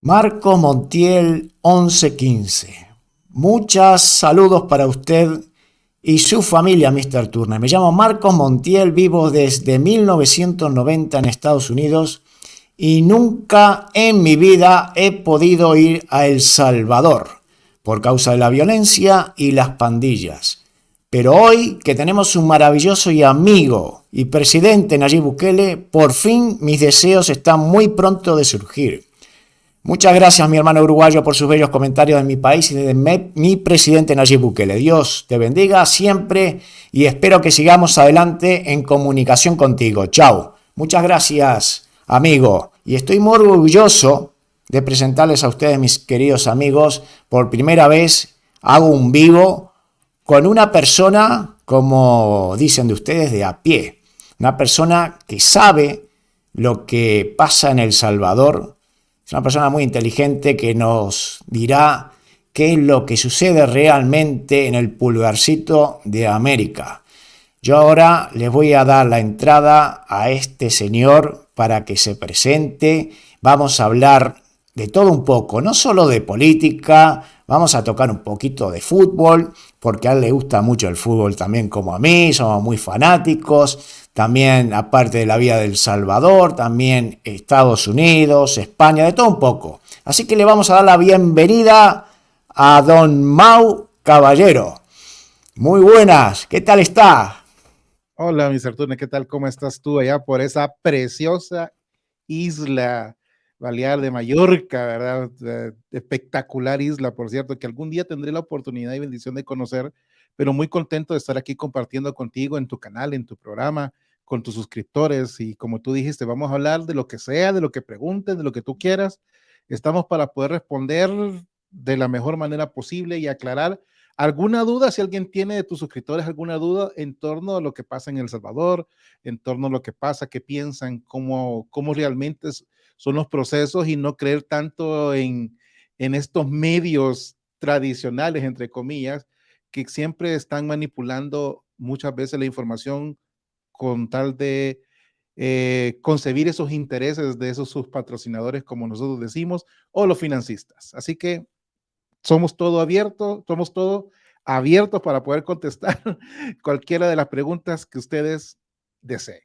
Marcos Montiel 1115. Muchos saludos para usted y su familia, Mr. Turner. Me llamo Marcos Montiel, vivo desde 1990 en Estados Unidos y nunca en mi vida he podido ir a El Salvador por causa de la violencia y las pandillas. Pero hoy que tenemos un maravilloso y amigo y presidente Nayib Bukele, por fin mis deseos están muy pronto de surgir. Muchas gracias, mi hermano uruguayo, por sus bellos comentarios de mi país y de mi presidente Nayib Bukele. Dios te bendiga siempre y espero que sigamos adelante en comunicación contigo. Chao. Muchas gracias, amigo. Y estoy muy orgulloso de presentarles a ustedes, mis queridos amigos, por primera vez hago un vivo con una persona, como dicen de ustedes, de a pie. Una persona que sabe lo que pasa en El Salvador. Es una persona muy inteligente que nos dirá qué es lo que sucede realmente en el pulgarcito de América. Yo ahora les voy a dar la entrada a este señor para que se presente. Vamos a hablar de todo un poco, no solo de política, vamos a tocar un poquito de fútbol, porque a él le gusta mucho el fútbol también como a mí, somos muy fanáticos. También, aparte de la vida de El Salvador, también Estados Unidos, España, de todo un poco. Así que le vamos a dar la bienvenida a don Mau Caballero. Muy buenas, ¿qué tal está? Hola, Mr. Turner, ¿qué tal? ¿Cómo estás tú allá por esa preciosa isla Balear de Mallorca, verdad? Espectacular isla, por cierto, que algún día tendré la oportunidad y bendición de conocer, pero muy contento de estar aquí compartiendo contigo en tu canal, en tu programa, con tus suscriptores, y como tú dijiste, vamos a hablar de lo que sea, de lo que preguntes, de lo que tú quieras. Estamos para poder responder de la mejor manera posible y aclarar alguna duda, si alguien tiene de tus suscriptores alguna duda en torno a lo que pasa en El Salvador, en torno a lo que pasa, qué piensan, cómo realmente son los procesos, y no creer tanto en estos medios tradicionales, entre comillas, que siempre están manipulando muchas veces la información con tal de concebir esos intereses de esos sus patrocinadores, como nosotros decimos, o los financistas. Así que somos todo abiertos para poder contestar cualquiera de las preguntas que ustedes deseen.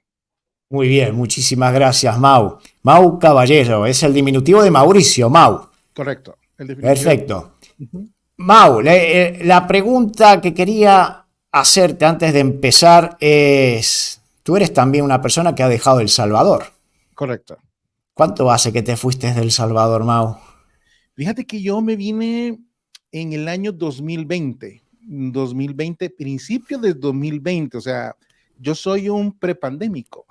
Muy bien, muchísimas gracias, Mau. Mau Caballero, es el diminutivo de Mauricio, Mau. Correcto. El definitivo. Perfecto. Mau, la pregunta que quería hacerte antes de empezar es, tú eres también una persona que ha dejado El Salvador. Correcto. ¿Cuánto hace que te fuiste del Salvador, Mau? Fíjate que yo me vine en el año 2020, principio de 2020, o sea, yo soy un prepandémico.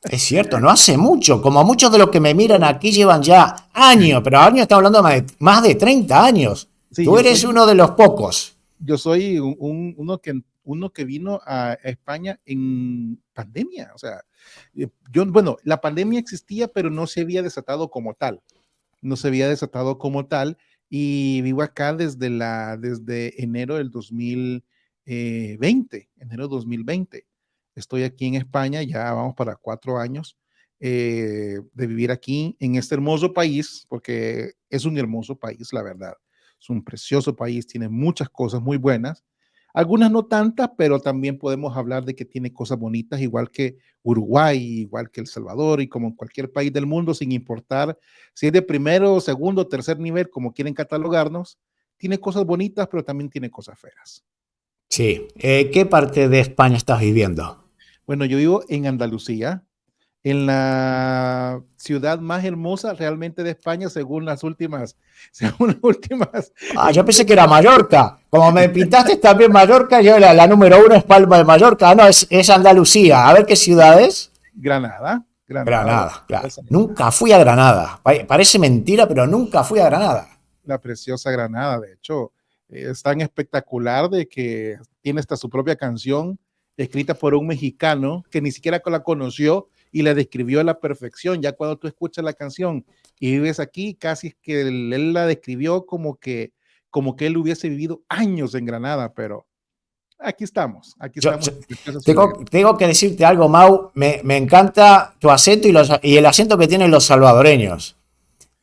Es cierto, no hace mucho, como muchos de los que me miran aquí llevan ya años, pero años estamos hablando de más de 30 años. Sí, Tú eres uno de los pocos. Yo soy uno que vino a España en pandemia, o sea, bueno, la pandemia existía, pero no se había desatado como tal. Y vivo acá desde enero del 2020. Estoy aquí en España, ya vamos para 4 años de vivir aquí en este hermoso país, porque es un hermoso país, la verdad. Es un precioso país, tiene muchas cosas muy buenas. Algunas no tantas, pero también podemos hablar de que tiene cosas bonitas, igual que Uruguay, igual que El Salvador, y como cualquier país del mundo, sin importar si es de primero, segundo, tercer nivel, como quieren catalogarnos, tiene cosas bonitas, pero también tiene cosas feas. Sí. ¿Qué parte de España estás viviendo? Bueno, yo vivo en Andalucía, en la ciudad más hermosa realmente de España, según las últimas. Yo pensé que era Mallorca. Como me pintaste también Mallorca, yo la número uno es Palma de Mallorca. No, es Andalucía. A ver qué ciudad es. Granada. Granada, claro. Nunca fui a Granada. Parece mentira, pero nunca fui a Granada. La preciosa Granada, de hecho, es tan espectacular de que tiene hasta su propia canción escrita por un mexicano que ni siquiera la conoció y la describió a la perfección. Ya cuando tú escuchas la canción y vives aquí, casi es que él la describió como que él hubiese vivido años en Granada, pero aquí estamos. Tengo que decirte algo, Mau. Me encanta tu acento y el acento que tienen los salvadoreños.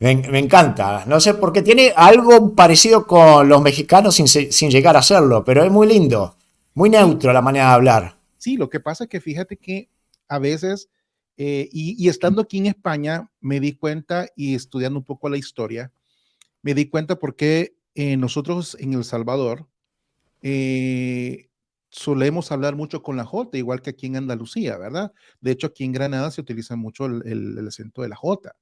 Me encanta. No sé por qué tiene algo parecido con los mexicanos sin llegar a serlo, pero es muy lindo. Muy Sí, neutro la manera de hablar. sí, lo que pasa es que fíjate que a veces, y estando aquí en España, me di cuenta y estudiando un poco la historia, me di cuenta por qué nosotros en El Salvador eh, solemos hablar mucho con la J, igual que aquí en Andalucía, ¿verdad? De hecho, aquí en Granada se utiliza mucho el acento de la J.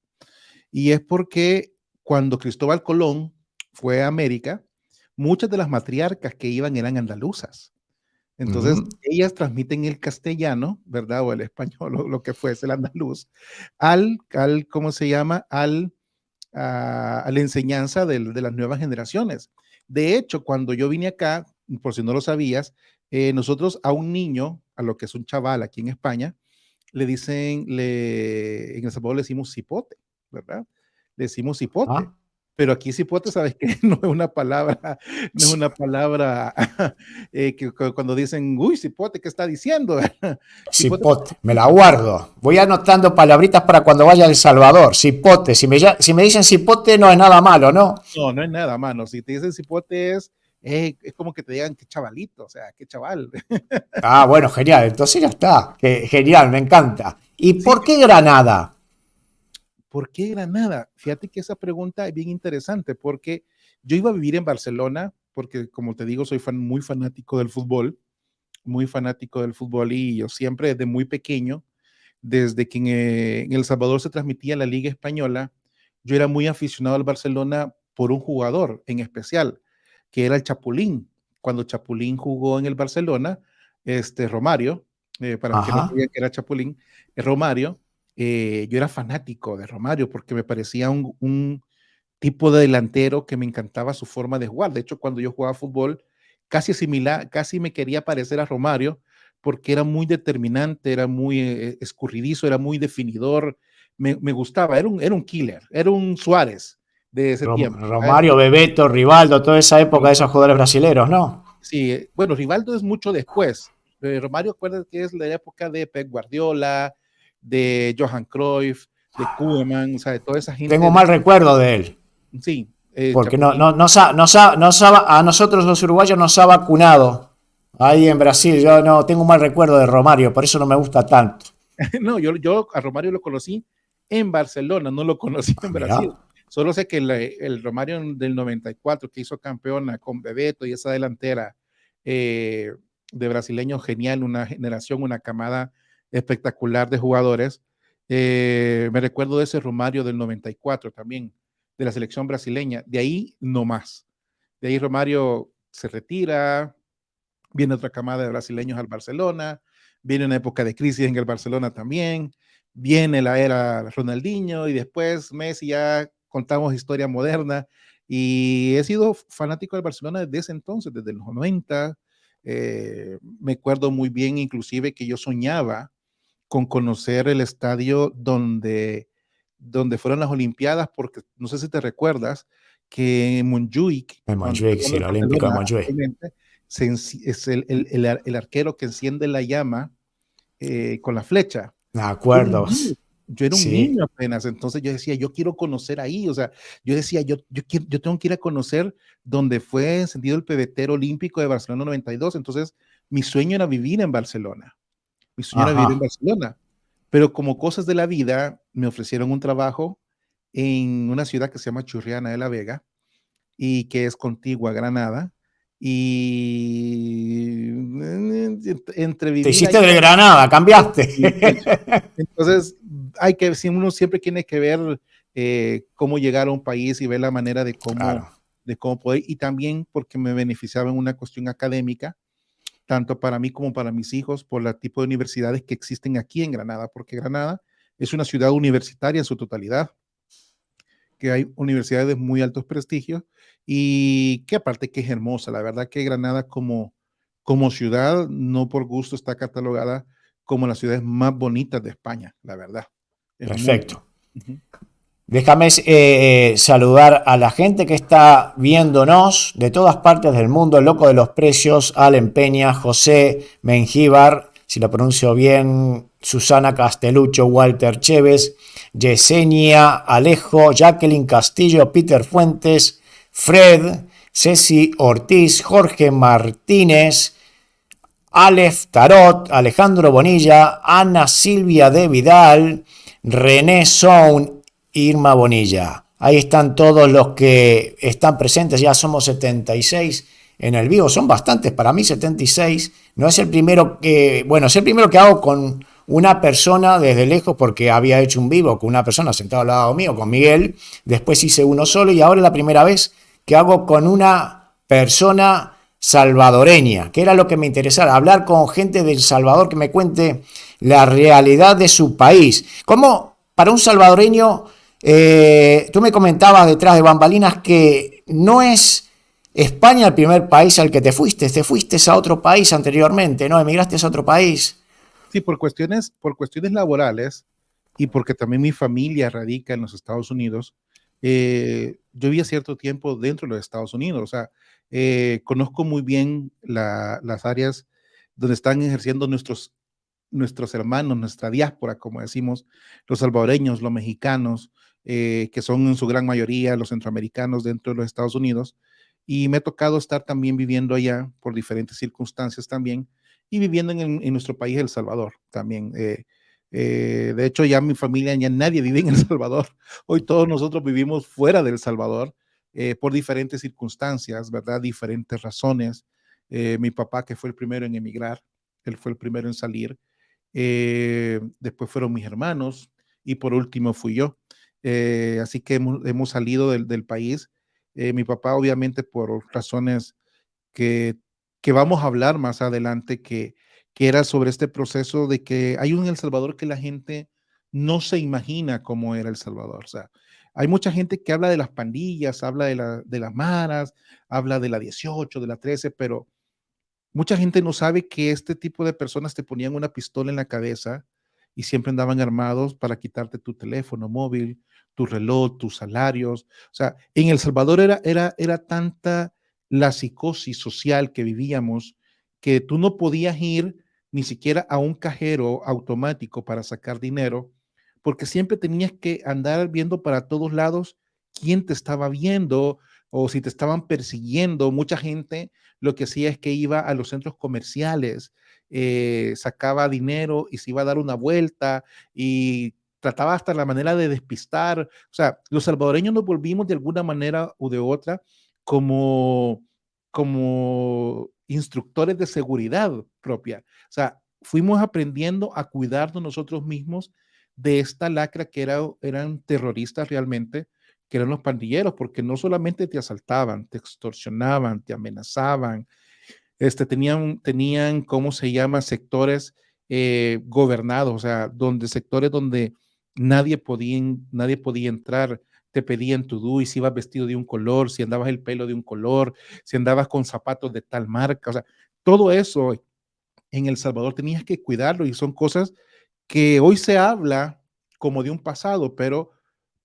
Y es porque cuando Cristóbal Colón fue a América, muchas de las matriarcas que iban eran andaluzas. Entonces, Ujú. ellas transmiten el castellano, ¿verdad? O el español, o lo que fuese, el andaluz, ¿cómo se llama? A la enseñanza de las nuevas generaciones. De hecho, cuando yo vine acá, por si no lo sabías, nosotros a un niño, a lo que es un chaval aquí en España, le dicen, en El Salvador le decimos cipote, ¿verdad? Le decimos cipote. ¿Ah? Pero aquí cipote, sabes que no es una palabra, no es una palabra cuando dicen, uy, cipote, ¿qué está diciendo? Cipote no Cipote, me la significa. guardo. Voy anotando palabritas para cuando vaya a El Salvador. Cipote, si me dicen cipote no es nada malo, ¿no? No, no es nada, mano. Si te dicen cipote es como que te digan qué chavalito, o sea, qué chaval. Ah, bueno, genial. Entonces ya está. Genial, me encanta. ¿Y Sí, por qué Granada? ¿por qué Granada? Fíjate que esa pregunta es bien interesante porque yo iba a vivir en Barcelona porque, como te digo, soy muy fanático del fútbol, muy fanático del fútbol y yo siempre desde muy pequeño, desde que en El Salvador se transmitía la Liga Española, yo era muy aficionado al Barcelona por un jugador en especial, que era el Chapulín. Cuando Chapulín jugó en el Barcelona, Romario, para los que no Ajá. sabían que era Chapulín, Romario, yo era fanático de Romario porque me parecía un tipo de delantero que me encantaba su forma de jugar. De hecho, cuando yo jugaba fútbol, casi similar, casi me quería parecer a Romario porque era muy determinante, era muy escurridizo, era muy definidor, me gustaba, era un killer, era un Suárez de ese tiempo. Romario, Bebeto, Rivaldo, toda esa época de Sí, esos jugadores brasileños, ¿no? sí, bueno, Rivaldo es mucho después. Romario, acuérdate que es la época de Pep Guardiola, de Johan Cruyff, de Koeman, o sea, de toda esa Tengo gente. un mal recuerdo de él, Sí, porque Chapulín. a nosotros los uruguayos nos ha vacunado ahí en Brasil. Yo no tengo un mal recuerdo de Romario, por eso no me gusta tanto. No, yo a Romario lo conocí en Barcelona, no lo conocí Ah, en mirá. Brasil. Solo sé que el Romario del 94 que hizo campeona con Bebeto y esa delantera eh, de brasileños genial, una generación, una camada espectacular de jugadores. Me recuerdo de ese Romario del 94 también, de la selección brasileña. De ahí no más. De ahí Romario se retira, viene otra camada de brasileños al Barcelona, viene una época de crisis en el Barcelona también, viene la era Ronaldinho y después Messi, ya contamos historia moderna y he sido fanático del Barcelona desde ese entonces, desde los 90. Me acuerdo muy bien inclusive que yo soñaba con conocer el estadio donde fueron las Olimpiadas, porque no sé si te recuerdas que en Montjuic, En cuando Montjuic, jugó sí, en el el Olímpico de Barcelona Montjuic. actualmente, es el arquero que enciende la llama con la flecha. Me Yo era acuerdo. un niño, yo era un Sí, niño apenas, entonces yo decía, yo quiero conocer ahí, o sea, yo decía, yo tengo que ir a conocer donde fue encendido el pebetero olímpico de Barcelona 92, entonces mi sueño era vivir en Barcelona, mi sueño era vivir en ajá. Barcelona, pero como cosas de la vida, me ofrecieron un trabajo en una ciudad que se llama Churriana de la Vega, y que es contigua a Granada. Y entre Te vivir hiciste allá de Granada, cambiaste. y vivir. Entonces, si uno siempre tiene que ver cómo llegar a un país y ver la manera Claro, de cómo poder, y también porque me beneficiaba en una cuestión académica, tanto para mí como para mis hijos, por el tipo de universidades que existen aquí en Granada, porque Granada es una ciudad universitaria en su totalidad, que hay universidades de muy altos prestigios y que aparte que es hermosa. La verdad que Granada como ciudad, no por gusto está catalogada como las ciudades más bonitas de España, la verdad. Es muy perfecto. bonita. Ujú. Déjame saludar a la gente que está viéndonos de todas partes del mundo, el loco de los precios, Allen Peña, José Mengíbar, si lo pronuncio bien, Susana Castelucho, Walter Chévez, Yesenia Alejo, Jacqueline Castillo, Peter Fuentes, Fred, Ceci Ortiz, Jorge Martínez, Aleph Tarot, Alejandro Bonilla, Ana Silvia de Vidal, René Soun, Irma Bonilla. Ahí están todos los que están presentes, ya somos 76 en el vivo, son bastantes para mí 76. No es el primero que, bueno, es el primero que hago con una persona desde lejos porque había hecho un vivo con una persona sentada al lado mío, con Miguel, después hice uno solo y ahora es la primera vez que hago con una persona salvadoreña, que era lo que me interesaba, hablar con gente del Salvador que me cuente la realidad de su país. Como para un salvadoreño, tú me comentabas detrás de bambalinas que no es España el primer país al que te fuiste a otro país anteriormente, ¿no? Emigraste a otro país. Sí, por cuestiones laborales y porque también mi familia radica en los Estados Unidos, yo vivía cierto tiempo dentro de los Estados Unidos, o sea, conozco muy bien las áreas donde están ejerciendo nuestros hermanos, nuestra diáspora, como decimos, los salvadoreños, los mexicanos, que son en su gran mayoría los centroamericanos dentro de los Estados Unidos. Y me ha tocado estar también viviendo allá por diferentes circunstancias también y viviendo en nuestro país, El Salvador, también. De hecho, ya mi familia, ya nadie vive en El Salvador. Hoy todos nosotros vivimos fuera del Salvador por diferentes circunstancias, ¿verdad? Diferentes razones. Mi papá, que fue el primero en emigrar, él fue el primero en salir. Después fueron mis hermanos y por último fui yo. Así que hemos salido del país. Mi papá, obviamente, por razones que, que vamos a hablar más adelante, que era sobre este proceso de que hay un El Salvador que la gente no se imagina cómo era El Salvador. O sea, hay mucha gente que habla de las pandillas, habla de las maras, habla de la 18, de la 13, pero mucha gente no sabe que este tipo de personas te ponían una pistola en la cabeza y siempre andaban armados para quitarte tu teléfono móvil, tu reloj, tus salarios. O sea, en El Salvador era tanta la psicosis social que vivíamos que tú no podías ir ni siquiera a un cajero automático para sacar dinero, porque siempre tenías que andar viendo para todos lados quién te estaba viendo o si te estaban persiguiendo. Mucha gente lo que hacía es que iba a los centros comerciales, sacaba dinero y se iba a dar una vuelta y trataba hasta la manera de despistar. O sea, los salvadoreños nos volvimos de alguna manera u de otra como, como instructores de seguridad propia. O sea, fuimos aprendiendo a cuidarnos nosotros mismos de esta lacra que eran terroristas realmente, que eran los pandilleros, porque no solamente te asaltaban, te extorsionaban, te amenazaban, tenían, ¿cómo se llama? Sectores gobernados, o sea, sectores donde nadie podía entrar, te pedían tu DUI, si ibas vestido de un color, si andabas el pelo de un color, si andabas con zapatos de tal marca, o sea, todo eso en El Salvador tenías que cuidarlo y son cosas que hoy se habla como de un pasado, pero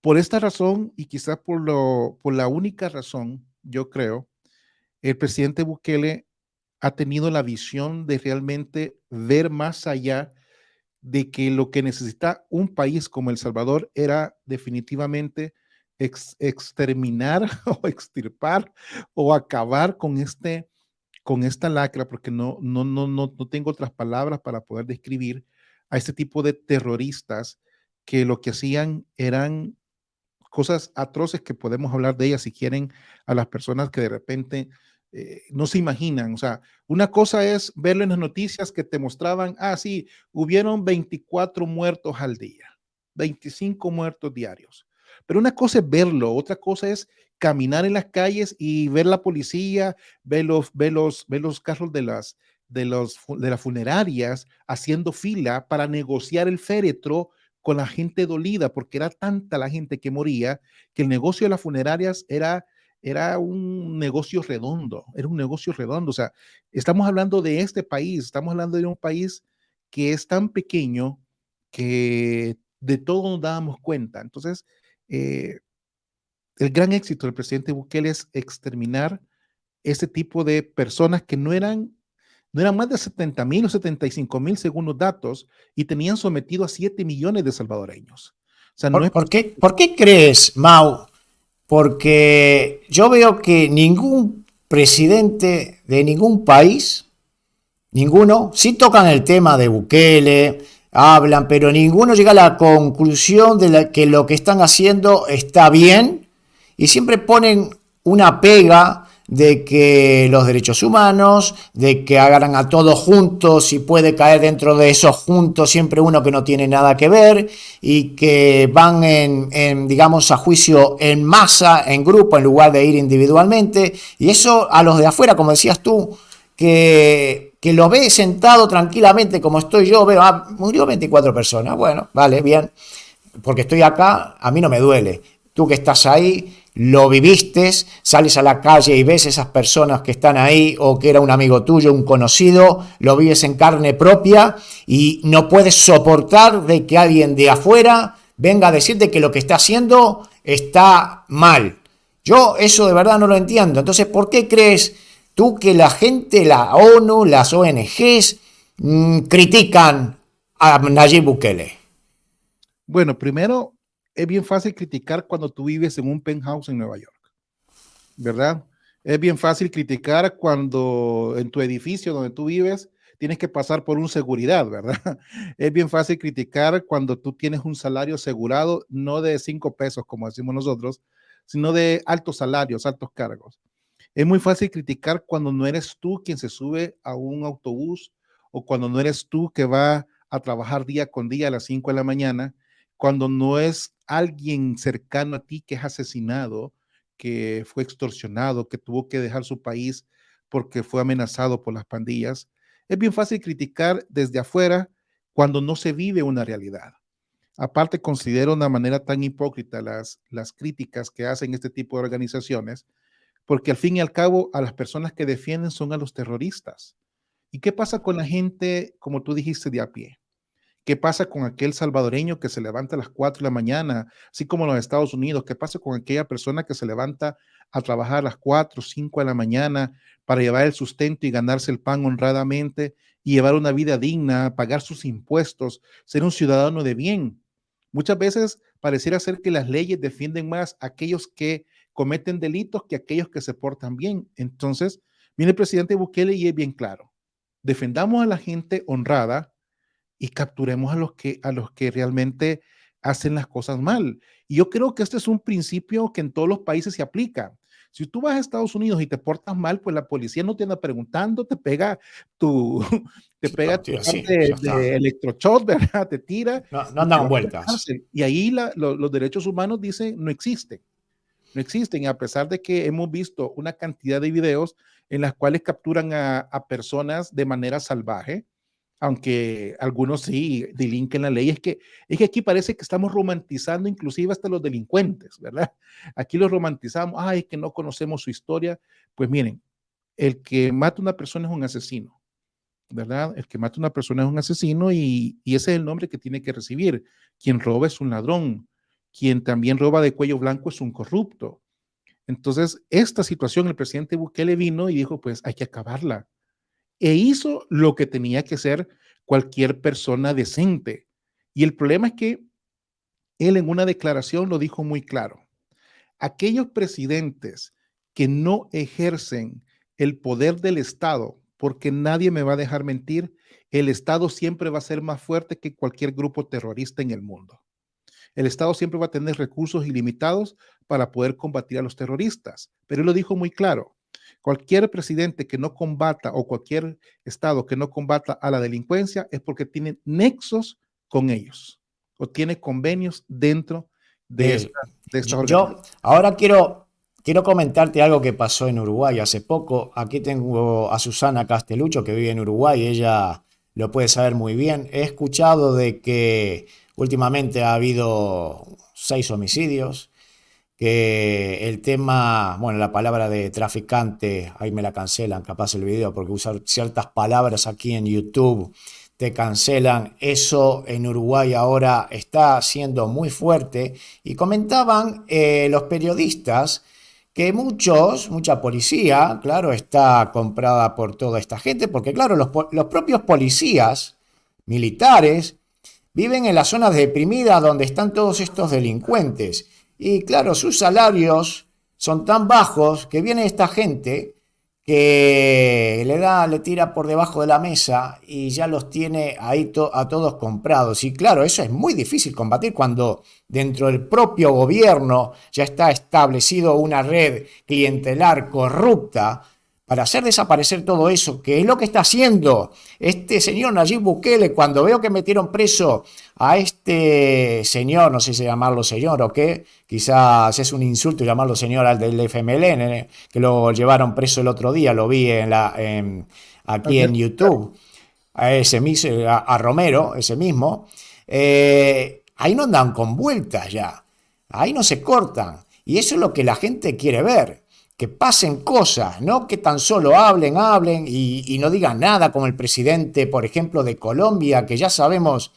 por esta razón y quizás por la única razón, yo creo, el presidente Bukele ha tenido la visión de realmente ver más allá de que lo que necesita un país como El Salvador era definitivamente exterminar o extirpar o acabar con esta lacra, porque no tengo otras palabras para poder describir a este tipo de terroristas que lo que hacían eran cosas atroces que podemos hablar de ellas si quieren a las personas que de repente no se imaginan. O sea, una cosa es verlo en las noticias que te mostraban, sí, hubieron 24 muertos al día, 25 muertos diarios. Pero una cosa es verlo, otra cosa es caminar en las calles y ver la policía, ver los carros de las funerarias haciendo fila para negociar el féretro con la gente dolida, porque era tanta la gente que moría que el negocio de las funerarias era un negocio redondo, era un negocio redondo. O sea, estamos hablando de este país, estamos hablando de un país que es tan pequeño que de todo nos dábamos cuenta. Entonces, eh, el gran éxito del presidente Bukele es exterminar este tipo de personas que no eran más de 70,000 o 75,000 según los datos, y tenían sometido a 7 millones de salvadoreños. O sea, no es... ¿Por qué crees, Mau? Porque yo veo que ningún presidente de ningún país, ninguno, sí tocan el tema de Bukele, hablan, pero ninguno llega a la conclusión de que lo que están haciendo está bien y siempre ponen una pega de que los derechos humanos, de que agarran a todos juntos y puede caer dentro de esos juntos siempre uno que no tiene nada que ver y que van digamos, a juicio en masa, en grupo, en lugar de ir individualmente. Y eso a los de afuera, como decías tú, que lo ve sentado tranquilamente como estoy yo, veo, murió 24 personas, bueno, vale, bien, porque estoy acá, a mí no me duele. Tú que estás ahí, lo viviste, sales a la calle y ves esas personas que están ahí o que era un amigo tuyo, un conocido, lo vives en carne propia y no puedes soportar de que alguien de afuera venga a decirte que lo que está haciendo está mal. Yo eso de verdad no lo entiendo. Entonces, ¿por qué crees tú que la gente, la ONU, las ONGs critican a Nayib Bukele? Bueno, primero, es bien fácil criticar cuando tú vives en un penthouse en Nueva York, ¿verdad? Es bien fácil criticar cuando en tu edificio donde tú vives tienes que pasar por un seguridad, ¿verdad? Es bien fácil criticar cuando tú tienes un salario asegurado, no de 5 pesos, como decimos nosotros, sino de altos salarios, altos cargos. Es muy fácil criticar cuando no eres tú quien se sube a un autobús o cuando no eres tú que va a trabajar día con día a las 5 de la mañana, cuando no es alguien cercano a ti que es asesinado, que fue extorsionado, que tuvo que dejar su país porque fue amenazado por las pandillas. Es bien fácil criticar desde afuera cuando no se vive una realidad. Aparte, considero una manera tan hipócrita las críticas que hacen este tipo de organizaciones, porque al fin y al cabo a las personas que defienden son a los terroristas. ¿Y qué pasa con la gente, como tú dijiste, de a pie? ¿Qué pasa con aquel salvadoreño que se levanta a las 4 de la mañana, así como en los Estados Unidos? ¿Qué pasa con aquella persona que se levanta a trabajar a las 4 o 5 de la mañana para llevar el sustento y ganarse el pan honradamente y llevar una vida digna, pagar sus impuestos, ser un ciudadano de bien? Muchas veces pareciera ser que las leyes defienden más a aquellos que cometen delitos que a aquellos que se portan bien. Entonces, viene el presidente Bukele y es bien claro. Defendamos a la gente honrada y capturemos a los que realmente hacen las cosas mal. Y yo creo que este es un principio que en todos los países se aplica. Si tú vas a Estados Unidos y te portas mal, pues la policía no te anda preguntando, tu, te pega tu Sí, de electroshock, ¿verdad? Te tira no, no y te andan va a la vueltas. cárcel. Y ahí los derechos humanos dicen no existen, no existen. Y a pesar de que hemos visto una cantidad de videos en las cuales capturan a personas de manera salvaje, aunque algunos sí delinquen la ley, es que aquí parece que estamos romantizando inclusive hasta los delincuentes, ¿verdad? Aquí los romantizamos, ay, que no conocemos su historia. Pues miren, el que mata a una persona es un asesino, ¿verdad? El que mata a una persona es un asesino y ese es el nombre que tiene que recibir. Quien roba es un ladrón, quien también roba de cuello blanco es un corrupto. Entonces, esta situación, el presidente Bukele vino y dijo, pues hay que acabarla e hizo lo que tenía que hacer cualquier persona decente. Y el problema es que él en una declaración lo dijo muy claro. Aquellos presidentes que no ejercen el poder del Estado, porque nadie me va a dejar mentir, el Estado siempre va a ser más fuerte que cualquier grupo terrorista en el mundo. El Estado siempre va a tener recursos ilimitados para poder combatir a los terroristas. Pero él lo dijo muy claro. Cualquier presidente que no combata o cualquier Estado que no combata a la delincuencia es porque tiene nexos con ellos o tiene convenios dentro Eh, de estas yo organizaciones. ahora quiero comentarte algo que pasó en Uruguay hace poco. Aquí tengo a Susana Castelucho que vive en Uruguay, ella lo puede saber muy bien. He escuchado de que últimamente ha habido 6 homicidios, que el tema, bueno, la palabra de traficante, ahí me la cancelan, capaz el video, porque usar ciertas palabras aquí en YouTube te cancelan. Eso en Uruguay ahora está siendo muy fuerte y comentaban los periodistas que mucha policía, claro, está comprada por toda esta gente, porque claro, los propios policías militares viven en las zonas deprimidas donde están todos estos delincuentes. Y claro, sus salarios son tan bajos que viene esta gente que le tira por debajo de la mesa y ya los tiene ahí a todos comprados. Y claro, eso es muy difícil combatir cuando dentro del propio gobierno ya está establecido una red clientelar corrupta para hacer desaparecer todo eso, que es lo que está haciendo este señor Nayib Bukele. Cuando veo que metieron preso a este señor, no sé si llamarlo señor o qué, quizás es un insulto llamarlo señor al del FMLN, que lo llevaron preso el otro día, lo vi aquí en YouTube, a ese mismo, a Romero, ese mismo, ahí no andan con vueltas ya, ahí no se cortan, y eso es lo que la gente quiere ver, que pasen cosas, no que tan solo hablen y no digan nada, como el presidente, por ejemplo, de Colombia, que ya sabemos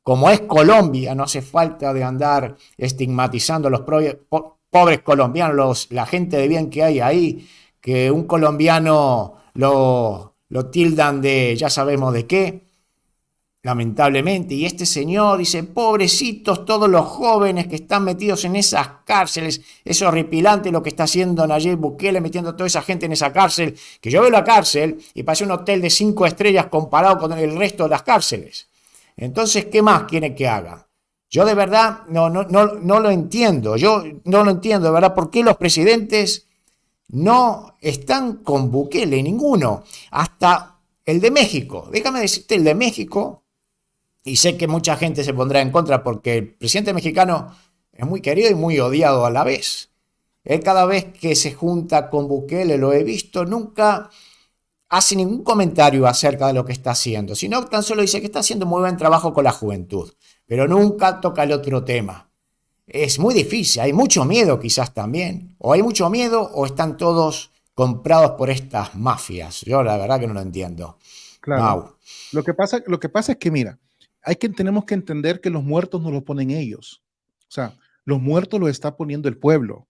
cómo es Colombia, no hace falta de andar estigmatizando a los pobres colombianos, la gente de bien que hay ahí, que un colombiano lo tildan de ya sabemos de qué, lamentablemente. Y este señor dice, pobrecitos todos los jóvenes que están metidos en esas cárceles, es horripilante lo que está haciendo Nayib Bukele metiendo a toda esa gente en esa cárcel, que yo veo la cárcel y parece un hotel de 5 estrellas comparado con el resto de las cárceles. Entonces, ¿qué más quiere que haga? Yo de verdad no lo entiendo, yo no lo entiendo de verdad por qué los presidentes no están con Bukele, ninguno, hasta el de México. Déjame decirte, el de México, y sé que mucha gente se pondrá en contra porque el presidente mexicano es muy querido y muy odiado a la vez. Él cada vez que se junta con Bukele, lo he visto, nunca hace ningún comentario acerca de lo que está haciendo, sino tan solo dice que está haciendo muy buen trabajo con la juventud, pero nunca toca el otro tema. Es muy difícil, hay mucho miedo quizás también, o hay mucho miedo o están todos comprados por estas mafias. Yo la verdad que no lo entiendo. Claro. Mau. Lo que pasa es que, mira, tenemos que entender que los muertos no los ponen ellos. O sea, los muertos los está poniendo el pueblo.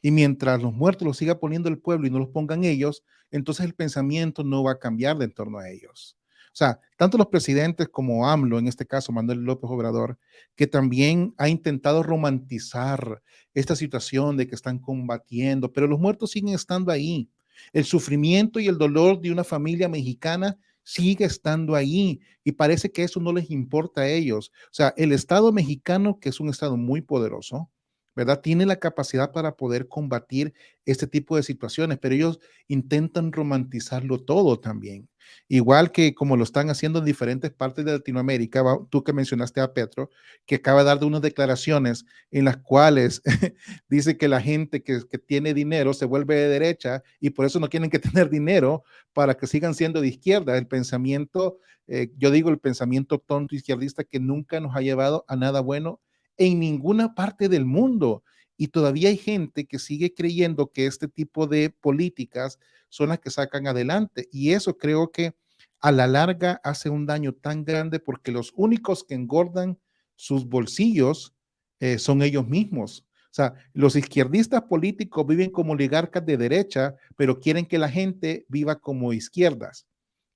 Y mientras los muertos los siga poniendo el pueblo y no los pongan ellos, entonces el pensamiento no va a cambiar de en torno a ellos. O sea, tanto los presidentes como AMLO, en este caso Manuel López Obrador, que también ha intentado romantizar esta situación de que están combatiendo, pero los muertos siguen estando ahí. El sufrimiento y el dolor de una familia mexicana sigue estando ahí y parece que eso no les importa a ellos. O sea, el Estado mexicano, que es un Estado muy poderoso, ¿verdad? Tiene la capacidad para poder combatir este tipo de situaciones, pero ellos intentan romantizarlo todo también. Igual que como lo están haciendo en diferentes partes de Latinoamérica, tú que mencionaste a Petro, que acaba de dar de unas declaraciones en las cuales dice que la gente que tiene dinero se vuelve de derecha y por eso no quieren que tener dinero para que sigan siendo de izquierda. El pensamiento, yo digo el pensamiento tonto izquierdista que nunca nos ha llevado a nada bueno en ninguna parte del mundo. Y todavía hay gente que sigue creyendo que este tipo de políticas son las que sacan adelante. Y eso creo que a la larga hace un daño tan grande porque los únicos que engordan sus bolsillos son ellos mismos. O sea, los izquierdistas políticos viven como oligarcas de derecha, pero quieren que la gente viva como izquierdas.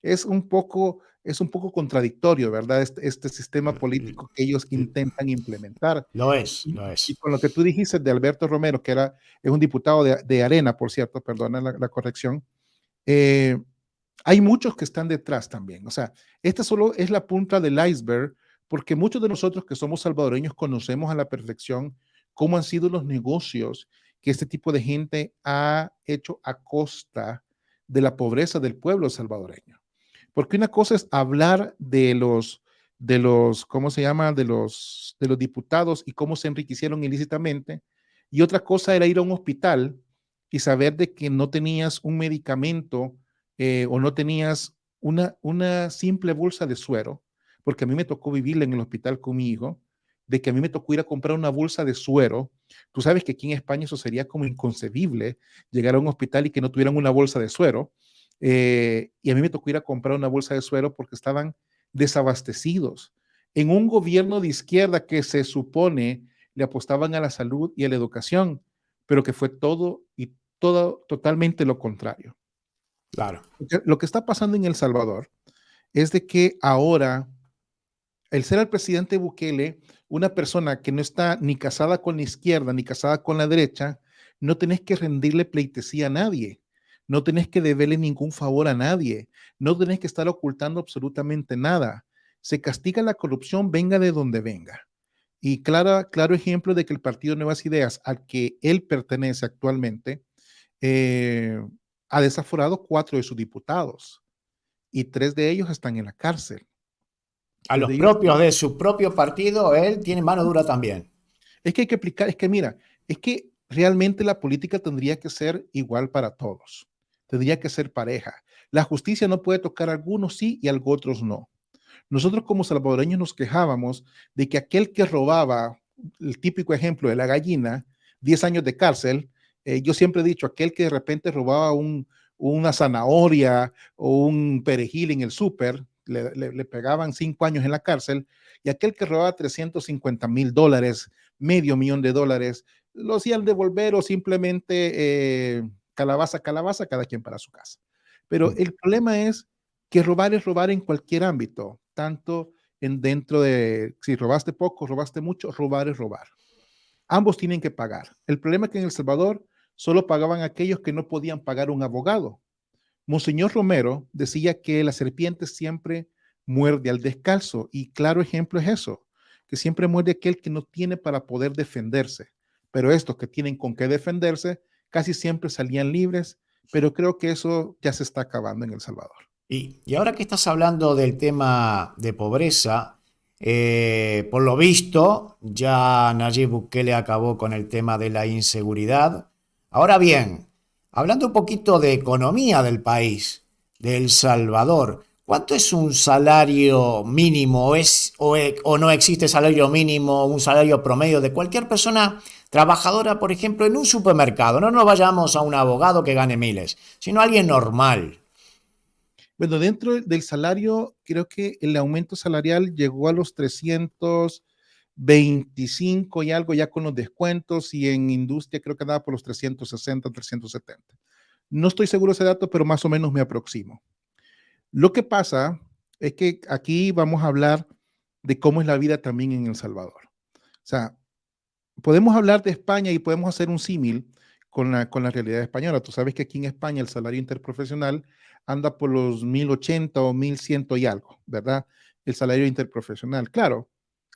Es un poco contradictorio, ¿verdad? Este sistema político que ellos intentan implementar. Lo es, Y, lo y es. con lo que tú dijiste de Alberto Romero, que es un diputado de Arena, por cierto, perdona la corrección, eh, hay muchos que están detrás también. O sea, esta solo es la punta del iceberg, porque muchos de nosotros que somos salvadoreños conocemos a la perfección cómo han sido los negocios que este tipo de gente ha hecho a costa de la pobreza del pueblo salvadoreño. Porque una cosa es hablar de los, ¿cómo se llama? De los diputados y cómo se enriquecieron ilícitamente. Y otra cosa era ir a un hospital y saber de que no tenías un medicamento o no tenías una simple bolsa de suero, porque a mí me tocó vivir en el hospital con mi hijo, de que a mí me tocó ir a comprar una bolsa de suero. Tú sabes que aquí en España eso sería como inconcebible, llegar a un hospital y que no tuvieran una bolsa de suero. Y a mí me tocó ir a comprar una bolsa de suero porque estaban desabastecidos. En un gobierno de izquierda que se supone le apostaban a la salud y a la educación, pero que fue todo y totalmente lo contrario. Claro. Lo que está pasando en El Salvador es de que ahora, el ser el presidente Bukele, una persona que no está ni casada con la izquierda ni casada con la derecha, no tenés que rendirle pleitesía a nadie, no tenés que deberle ningún favor a nadie, no tenés que estar ocultando absolutamente nada. Se castiga la corrupción, venga de donde venga. Y claro ejemplo de que el Partido Nuevas Ideas, al que él pertenece actualmente, eh, ha desaforado 4 de sus diputados y 3 de ellos están en la cárcel. A 3 los de ellos. propios de su propio partido, él tiene mano dura también. Es que hay que aplicar, es que mira, es que realmente la política tendría que ser igual para todos, tendría que ser pareja. La justicia no puede tocar a algunos sí y a otros no. Nosotros como salvadoreños nos quejábamos de que aquel que robaba, el típico ejemplo de la gallina, 10 años de cárcel. Yo siempre he dicho, aquel que de repente robaba una zanahoria o un perejil en el súper, le pegaban 5 años en la cárcel, y aquel que robaba $350,000, $500,000, lo hacían devolver o simplemente calabaza, calabaza, cada quien para su casa. Pero el problema es que robar es robar en cualquier ámbito, tanto dentro de si robaste poco, robaste mucho, robar es robar. Ambos tienen que pagar. El problema es que en El Salvador solo pagaban aquellos que no podían pagar un abogado. Monseñor Romero decía que la serpiente siempre muerde al descalzo, y claro ejemplo es eso, que siempre muerde aquel que no tiene para poder defenderse. Pero estos que tienen con qué defenderse casi siempre salían libres, pero creo que eso ya se está acabando en El Salvador. Y ahora que estás hablando del tema de pobreza, por lo visto, ya Nayib Bukele acabó con el tema de la inseguridad. Ahora bien, hablando un poquito de economía del país, de El Salvador, ¿cuánto es un salario mínimo o no existe salario mínimo, un salario promedio de cualquier persona trabajadora, por ejemplo, en un supermercado? No nos vayamos a un abogado que gane miles, sino a alguien normal. Bueno, dentro del salario, creo que el aumento salarial llegó a los 325 y algo ya con los descuentos, y en industria creo que andaba por los 360, 370. No estoy seguro de ese dato, pero más o menos me aproximo. Lo que pasa es que aquí vamos a hablar de cómo es la vida también en El Salvador. O sea, podemos hablar de España y podemos hacer un símil con la realidad española. Tú sabes que aquí en España el salario interprofesional anda por los 1,080 o 1,100 y algo, ¿verdad? El salario interprofesional. Claro,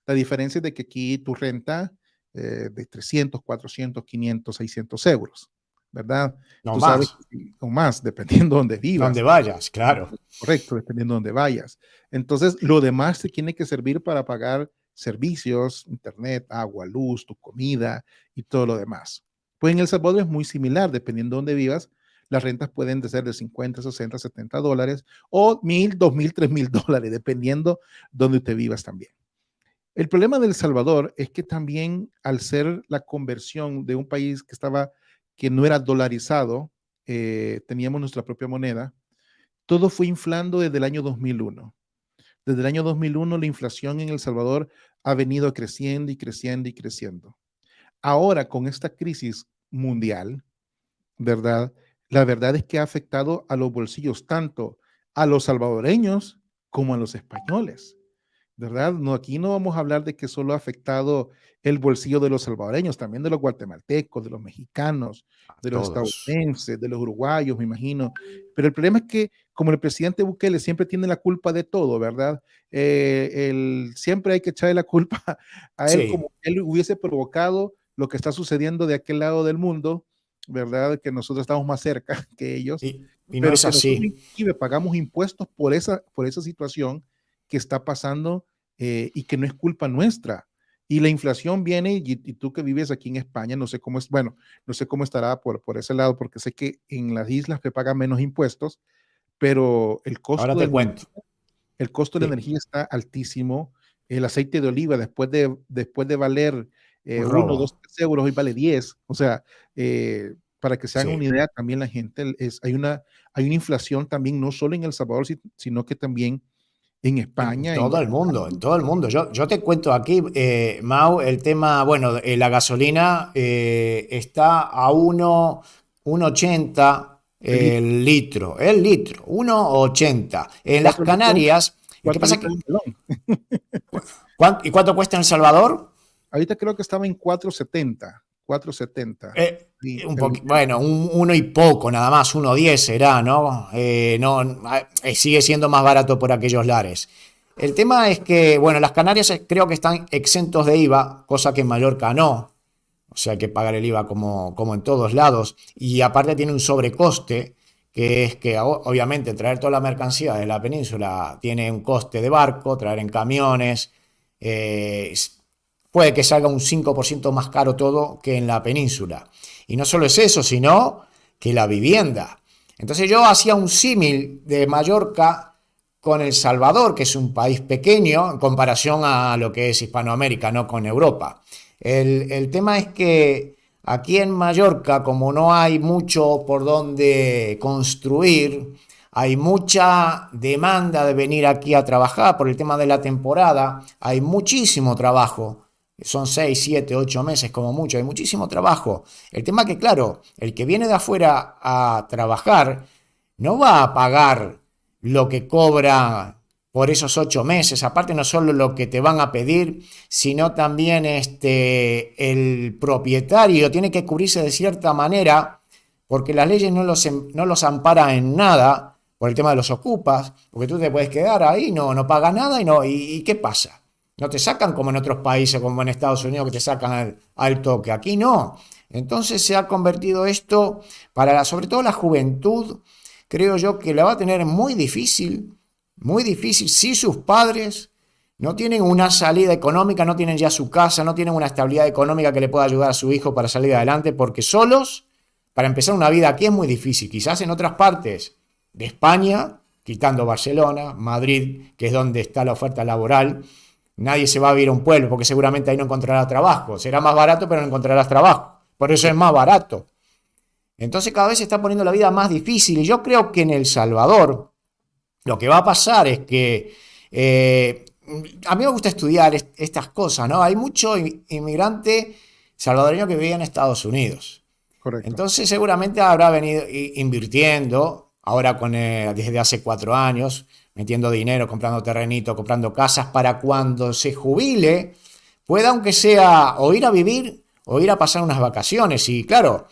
la diferencia es de que aquí tu renta de 300, 400, 500, 600 euros, ¿verdad? No Tú sabes, más. o más, dependiendo de dónde Donde vivas. vayas, claro. Correcto, dependiendo de dónde vayas. Entonces, lo demás te tiene que servir para pagar servicios, internet, agua, luz, tu comida y todo lo demás. Pues en El Salvador es muy similar, dependiendo de dónde vivas. Las rentas pueden ser de 50, 60, $70 o 1,000, 2,000, $3,000, dependiendo dónde te vivas también. El problema de El Salvador es que también, al ser la conversión de un país que no era dolarizado, teníamos nuestra propia moneda. Todo fue inflando desde el año 2001. Desde el año 2001 la inflación en El Salvador ha venido creciendo y creciendo y creciendo. Ahora, con esta crisis mundial, ¿verdad? La verdad es que ha afectado a los bolsillos tanto a los salvadoreños como a los españoles, ¿verdad? No, aquí no vamos a hablar de que solo ha afectado el bolsillo de los salvadoreños, también de los guatemaltecos, de los mexicanos, A de los todos. estadounidenses, de los uruguayos, me imagino. Pero el problema es que, como el presidente Bukele siempre tiene la culpa de todo, ¿verdad? Siempre hay que echarle la culpa a él, Sí, como él hubiese provocado lo que está sucediendo de aquel lado del mundo, ¿verdad? Que nosotros estamos más cerca que ellos, y no pero es que nosotros así. inclusive pagamos impuestos por esa situación que está pasando, y que no es culpa nuestra. Y la inflación viene, y tú que vives aquí en España, no sé cómo es, bueno, no sé cómo estará por ese lado, porque sé que en las islas se pagan menos impuestos, pero Ahora te cuento. el costo de la Sí, energía está altísimo. El aceite de oliva, después de valer un 1, robo. 2, 3 euros, hoy vale 10. O sea, para que se hagan una Sí. idea, también la gente, hay una inflación también, no solo en El Salvador, sino que también en En España, todo el mundo, en todo el mundo. Yo te cuento aquí, Mau, el tema, bueno, la gasolina está a 1,80 El litro, el litro, 1,80. En las 4 litros, Canarias, ¿y qué 4 pasa? litros de un galón. ¿Y cuánto cuesta en El Salvador? Ahorita creo que estaba en 4.70, 4.70. Sí, Bueno, uno y poco, nada más, 1,10 será, ¿no? No, sigue siendo más barato por aquellos lares. El tema es que, bueno, las Canarias creo que están exentos de IVA, cosa que en Mallorca no. O sea, hay que pagar el IVA como en todos lados. Y aparte tiene un sobrecoste, que es que obviamente traer toda la mercancía de la península tiene un coste de barco, traer en camiones. eh, Puede que salga un 5% más caro todo que en la península. Y no solo es eso, sino que la vivienda. Entonces yo hacía un símil de Mallorca con El Salvador, que es un país pequeño en comparación a lo que es Hispanoamérica, no con Europa. El tema es que aquí en Mallorca, como no hay mucho por donde construir, hay mucha demanda de venir aquí a trabajar por el tema de la temporada, hay muchísimo trabajo. Son 6, 7, 8 meses como mucho, hay muchísimo trabajo. El tema es que, claro, el que viene de afuera a trabajar no va a pagar lo que cobra por esos 8 meses. Aparte, no solo lo que te van a pedir, sino también el propietario tiene que cubrirse de cierta manera, porque las leyes no los amparan en nada por el tema de los ocupas, porque tú te puedes quedar ahí, no pagas nada y ¿qué pasa? No te sacan como en otros países, como en Estados Unidos, que te sacan al toque. Aquí no. Entonces se ha convertido esto para sobre todo la juventud, creo yo que la va a tener muy difícil si sus padres no tienen una salida económica, no tienen ya su casa, no tienen una estabilidad económica que le pueda ayudar a su hijo para salir adelante, porque solos, para empezar una vida aquí es muy difícil. Quizás en otras partes de España, quitando Barcelona, Madrid, que es donde está la oferta laboral, nadie se va a vivir a un pueblo porque seguramente ahí no encontrará trabajo. Será más barato, pero no encontrarás trabajo. Por eso es más barato. Entonces cada vez se está poniendo la vida más difícil. Y yo creo que en El Salvador lo que va a pasar es que a mí me gusta estudiar estas cosas, ¿no? Hay mucho inmigrante salvadoreño que vive en Estados Unidos. correcto. Entonces seguramente habrá venido invirtiendo, ahora desde hace 4 años, metiendo dinero, comprando terrenito, comprando casas, para cuando se jubile, pueda aunque sea o ir a vivir o ir a pasar unas vacaciones. Y claro,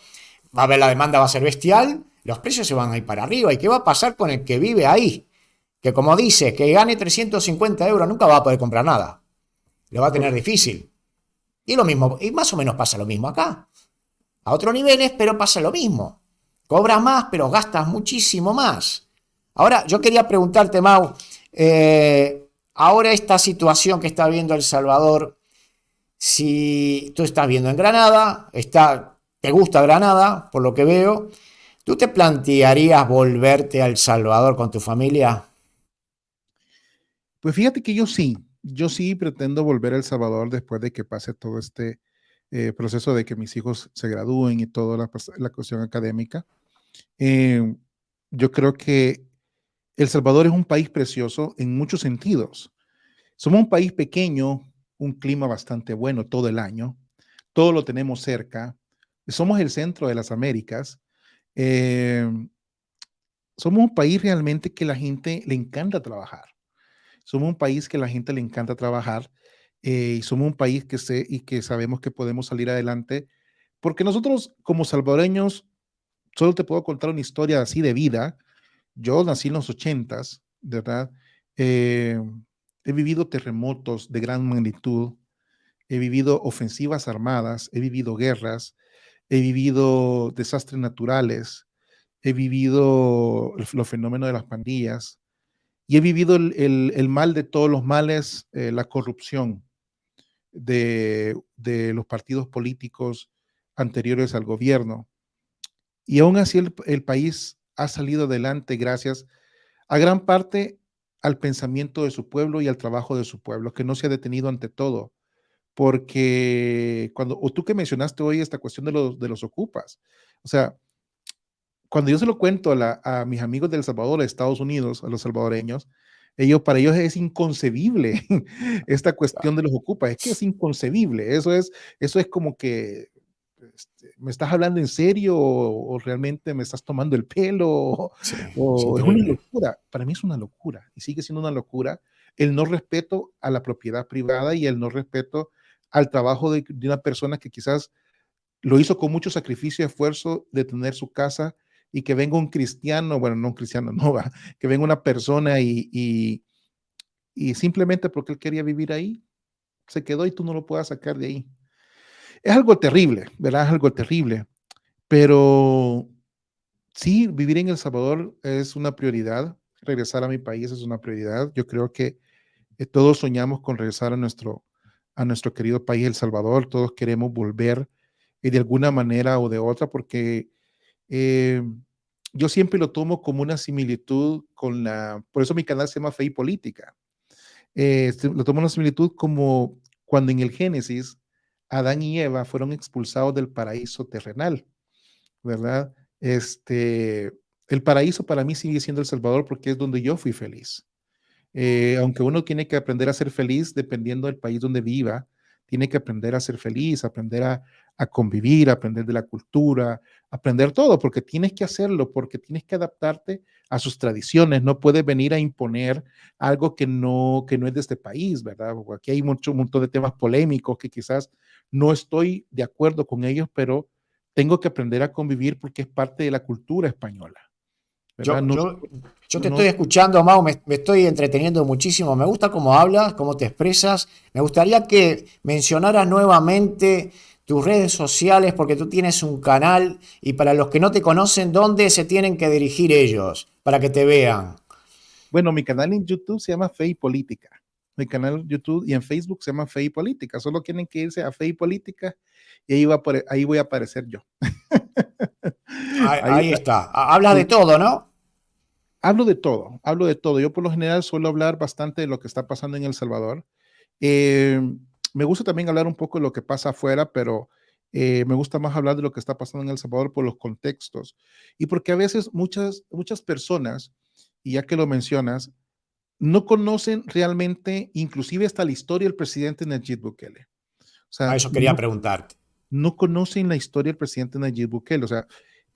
va a haber la demanda, va a ser bestial, los precios se van a ir para arriba. ¿Y qué va a pasar con el que vive ahí? Que como dice, que gane 350 euros nunca va a poder comprar nada. Lo va a tener difícil. Y lo mismo, y más o menos pasa lo mismo acá. A otros niveles, pero pasa lo mismo. Cobras más, pero gastas muchísimo más. Ahora, yo quería preguntarte, Mau, ahora esta situación que está viendo El Salvador, si tú estás viendo en Granada, te gusta Granada, por lo que veo, ¿tú te plantearías volverte a El Salvador con tu familia? Pues fíjate que yo sí pretendo volver a El Salvador después de que pase todo este proceso de que mis hijos se gradúen y toda la cuestión académica. Eh, yo creo que El Salvador es un país precioso en muchos sentidos. Somos un país pequeño, un clima bastante bueno todo el año, todo lo tenemos cerca, somos el centro de las Américas. eh, Somos un país realmente que la gente le encanta trabajar. Somos un país que la gente le encanta trabajar, y somos un país que sabemos que podemos salir adelante, porque nosotros como salvadoreños, solo te puedo contar una historia así de vida. Yo nací en los ochentas, ¿verdad? Eh, He vivido terremotos de gran magnitud, he vivido ofensivas armadas, he vivido guerras, he vivido desastres naturales, he vivido los fenómenos de las pandillas y he vivido el mal de todos los males, la corrupción de los partidos políticos anteriores al gobierno. Y aún así el país ha salido adelante gracias a gran parte al pensamiento de su pueblo y al trabajo de su pueblo, que no se ha detenido ante todo. Porque o tú que mencionaste hoy esta cuestión de los ocupas, o sea, cuando yo se lo cuento a mis amigos de El Salvador, de Estados Unidos, a los salvadoreños, para ellos es inconcebible esta cuestión de los ocupas, es que es inconcebible, eso es como que ¿me estás hablando en serio o realmente me estás tomando el pelo? Sí, O es una locura. Para mí es una locura y sigue siendo una locura el no respeto a la propiedad privada y el no respeto al trabajo de una persona que quizás lo hizo con mucho sacrificio y esfuerzo de tener su casa y que venga un cristiano, bueno, no un cristiano, no va, que venga una persona y simplemente porque él quería vivir ahí, se quedó y tú no lo puedas sacar de ahí. Es algo terrible, ¿verdad? Es algo terrible, pero sí, vivir en El Salvador es una prioridad, regresar a mi país es una prioridad. Yo creo que todos soñamos con regresar a nuestro querido país, El Salvador, todos queremos volver de alguna manera o de otra, porque eh, yo siempre lo tomo como una similitud por eso mi canal se llama Fe y Política. Lo tomo una similitud como cuando en el Génesis Adán y Eva fueron expulsados del paraíso terrenal, ¿verdad? El paraíso para mí sigue siendo El Salvador porque es donde yo fui feliz. Aunque uno tiene que aprender a ser feliz dependiendo del país donde viva, tiene que aprender a ser feliz, aprender a convivir, aprender de la cultura, aprender todo, porque tienes que hacerlo, porque tienes que adaptarte a sus tradiciones, no puedes venir a imponer algo que no es de este país, ¿verdad? Porque aquí hay un montón de temas polémicos que quizás no estoy de acuerdo con ellos, pero tengo que aprender a convivir porque es parte de la cultura española, ¿verdad? Yo, No, yo, yo te no, estoy escuchando, Mau, me estoy entreteniendo muchísimo. Me gusta cómo hablas, cómo te expresas. Me gustaría que mencionaras nuevamente tus redes sociales porque tú tienes un canal y para los que no te conocen, ¿dónde se tienen que dirigir ellos para que te vean? Bueno, mi canal en YouTube se llama Fe y Política. Mi canal en YouTube y en Facebook se llama Fe y Política. Solo tienen que irse a Fe y Política y ahí voy a aparecer yo. Ahí, Ahí, ahí está. Hablas de sí. todo, ¿no? Hablo de todo, hablo de todo. Yo por lo general suelo hablar bastante de lo que está pasando en El Salvador. Eh, Me gusta también hablar un poco de lo que pasa afuera, pero me gusta más hablar de lo que está pasando en El Salvador por los contextos. Y porque a veces muchas personas, y ya que lo mencionas, no conocen realmente, inclusive hasta la historia del presidente Nayib Bukele. O A sea, eso quería preguntarte. no conocen la historia del presidente Nayib Bukele. O sea,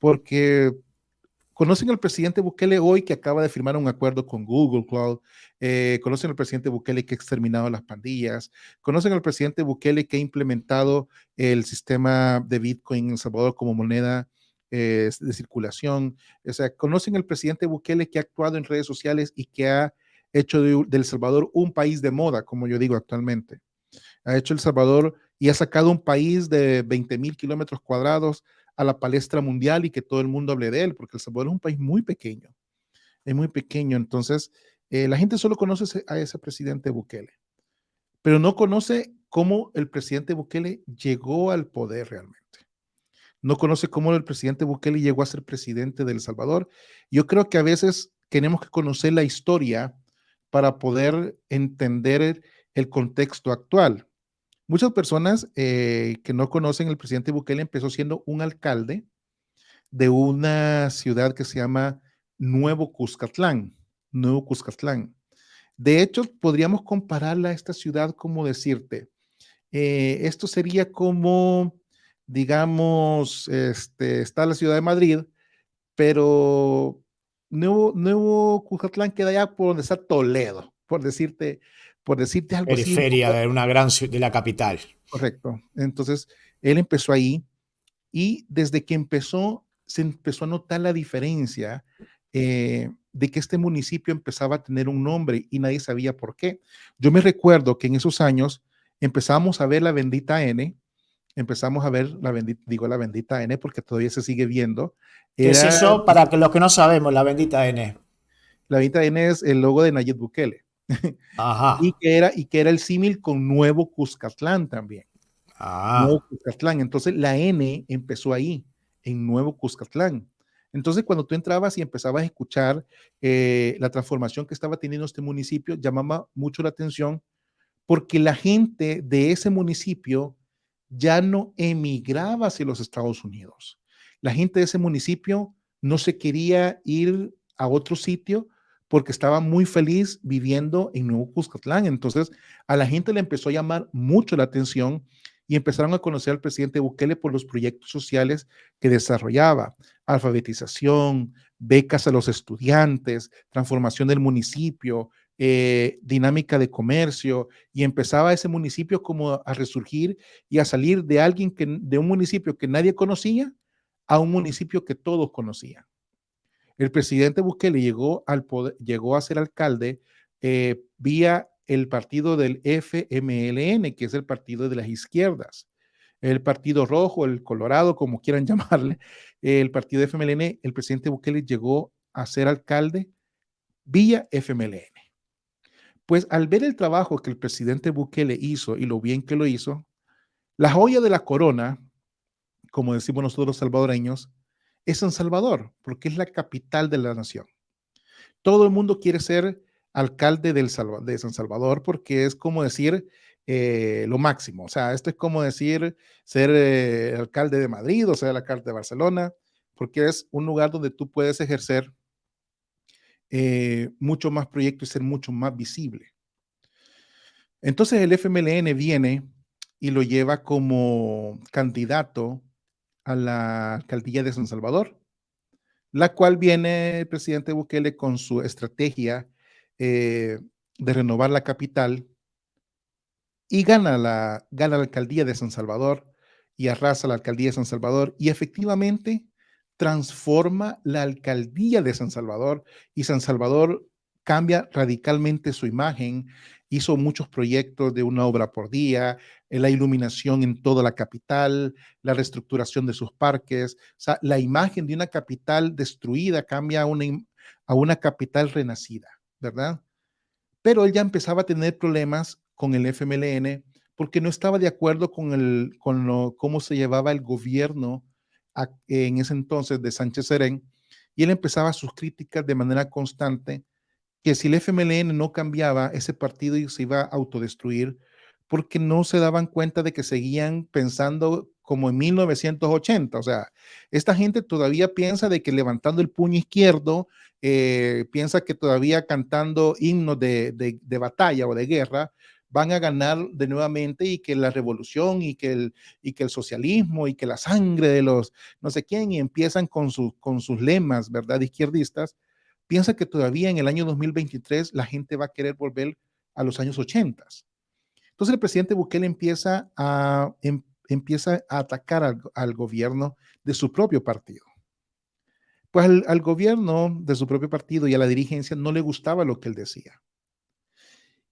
porque conocen al presidente Bukele hoy que acaba de firmar un acuerdo con Google Cloud, conocen al presidente Bukele que ha exterminado las pandillas, conocen al presidente Bukele que ha implementado el sistema de Bitcoin en El Salvador como moneda de circulación, o sea, conocen al presidente Bukele que ha actuado en redes sociales y que ha hecho de El Salvador un país de moda, como yo digo actualmente. Ha hecho El Salvador y ha sacado un país de 20,000 kilómetros cuadrados a la palestra mundial y que todo el mundo hable de él, porque El Salvador es un país muy pequeño, es muy pequeño. Entonces, la gente solo conoce a ese presidente Bukele, pero no conoce cómo el presidente Bukele llegó al poder realmente. No conoce cómo el presidente Bukele llegó a ser presidente de El Salvador. Yo creo que a veces tenemos que conocer la historia para poder entender el contexto actual. Muchas personas que no conocen, el presidente Bukele empezó siendo un alcalde de una ciudad que se llama Nuevo Cuscatlán. Nuevo Cuscatlán. De hecho, podríamos compararla a esta ciudad como decirte, esto sería como, digamos, está la ciudad de Madrid, pero Nuevo Cuscatlán queda allá por donde está Toledo, por decirte algo así un Periferia poco de una gran de la capital. correcto. Entonces, él empezó ahí y desde que empezó, se empezó a notar la diferencia de que este municipio empezaba a tener un nombre y nadie sabía por qué. Yo me recuerdo que en esos años empezamos a ver la bendita N, empezamos a ver la bendita, digo la bendita N porque todavía se sigue viendo. ¿Qué es Era, eso? Para que los que no sabemos, la bendita N. la bendita N es el logo de Nayib Bukele Ajá. y que era el símil con Nuevo Cuscatlán también. Nuevo Ah. Cuscatlán. Entonces la N empezó ahí, en Nuevo Cuscatlán. Entonces cuando tú entrabas y empezabas a escuchar la transformación que estaba teniendo este municipio, llamaba mucho la atención porque la gente de ese municipio ya no emigraba hacia los Estados Unidos. La gente de ese municipio no se quería ir a otro sitio porque estaba muy feliz viviendo en Nuevo Cuscatlán. Entonces a la gente le empezó a llamar mucho la atención y empezaron a conocer al presidente Bukele por los proyectos sociales que desarrollaba: alfabetización, becas a los estudiantes, transformación del municipio, dinámica de comercio, y empezaba ese municipio como a resurgir y a salir de de un municipio que nadie conocía a un municipio que todos conocían. El presidente Bukele llegó al poder, llegó a ser alcalde vía el partido del FMLN, que es el partido de las izquierdas, el partido rojo, el colorado, como quieran llamarle, el partido FMLN. El presidente Bukele llegó a ser alcalde vía FMLN. Pues al ver el trabajo que el presidente Bukele hizo y lo bien que lo hizo, la joya de la corona, como decimos nosotros los salvadoreños, es San Salvador, porque es la capital de la nación. Todo el mundo quiere ser alcalde de San Salvador porque es como decir lo máximo. O sea, esto es como decir ser alcalde de Madrid o ser el alcalde de Barcelona, porque es un lugar donde tú puedes ejercer mucho más proyectos y ser mucho más visible. Entonces el FMLN viene y lo lleva como candidato a la alcaldía de San Salvador, la cual viene el presidente Bukele con su estrategia de renovar la capital y gana la alcaldía de San Salvador y arrasa la alcaldía de San Salvador y efectivamente transforma la alcaldía de San Salvador, y San Salvador cambia radicalmente su imagen. Hizo muchos proyectos de una obra por día, la iluminación en toda la capital, la reestructuración de sus parques. O sea, la imagen de una capital destruida cambia a una capital renacida, ¿verdad? Pero él ya empezaba a tener problemas con el FMLN porque no estaba de acuerdo cómo se llevaba el gobierno en ese entonces de Sánchez Serén, y él empezaba sus críticas de manera constante, que si el FMLN no cambiaba, ese partido se iba a autodestruir, porque no se daban cuenta de que seguían pensando como en 1980. O sea, esta gente todavía piensa de que levantando el puño izquierdo, piensa que todavía cantando himnos de batalla o de guerra van a ganar de nuevamente, y que la revolución y que el socialismo y que la sangre de los no sé quién, y empiezan con sus lemas, ¿verdad?, izquierdistas. Piensa que todavía en el año 2023 la gente va a querer volver a los años 80. Entonces el presidente Bukele empieza a atacar al gobierno de su propio partido. Pues al gobierno de su propio partido y a la dirigencia no le gustaba lo que él decía.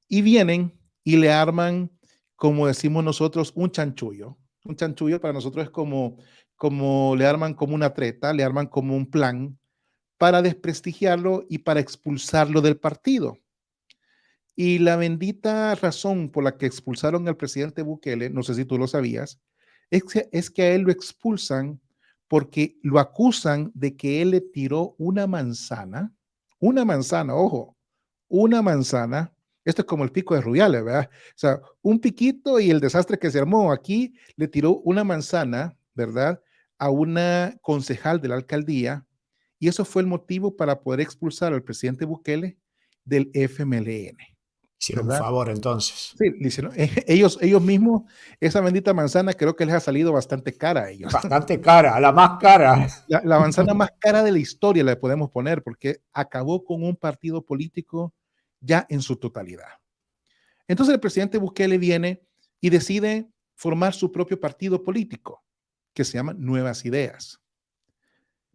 Y vienen y le arman, como decimos nosotros, un chanchullo. Un chanchullo para nosotros es como le arman como una treta, le arman como un plan para desprestigiarlo y para expulsarlo del partido. Y la bendita razón por la que expulsaron al presidente Bukele, no sé si tú lo sabías, es que a él lo expulsan porque lo acusan de que él le tiró una manzana, ojo, una manzana. Esto es como el pico de Rubiales, ¿verdad? O sea, un piquito y el desastre que se armó. Aquí le tiró una manzana, ¿verdad?, a una concejal de la alcaldía, y eso fue el motivo para poder expulsar al presidente Bukele del FMLN, Hicieron un ¿verdad? favor entonces. Sí, le hicieron, ellos mismos, esa bendita manzana creo que les ha salido bastante cara a ellos. Bastante cara, la más cara. La manzana más cara de la historia le podemos poner, porque acabó con un partido político ya en su totalidad. Entonces el presidente Bukele viene y decide formar su propio partido político, que se llama Nuevas Ideas.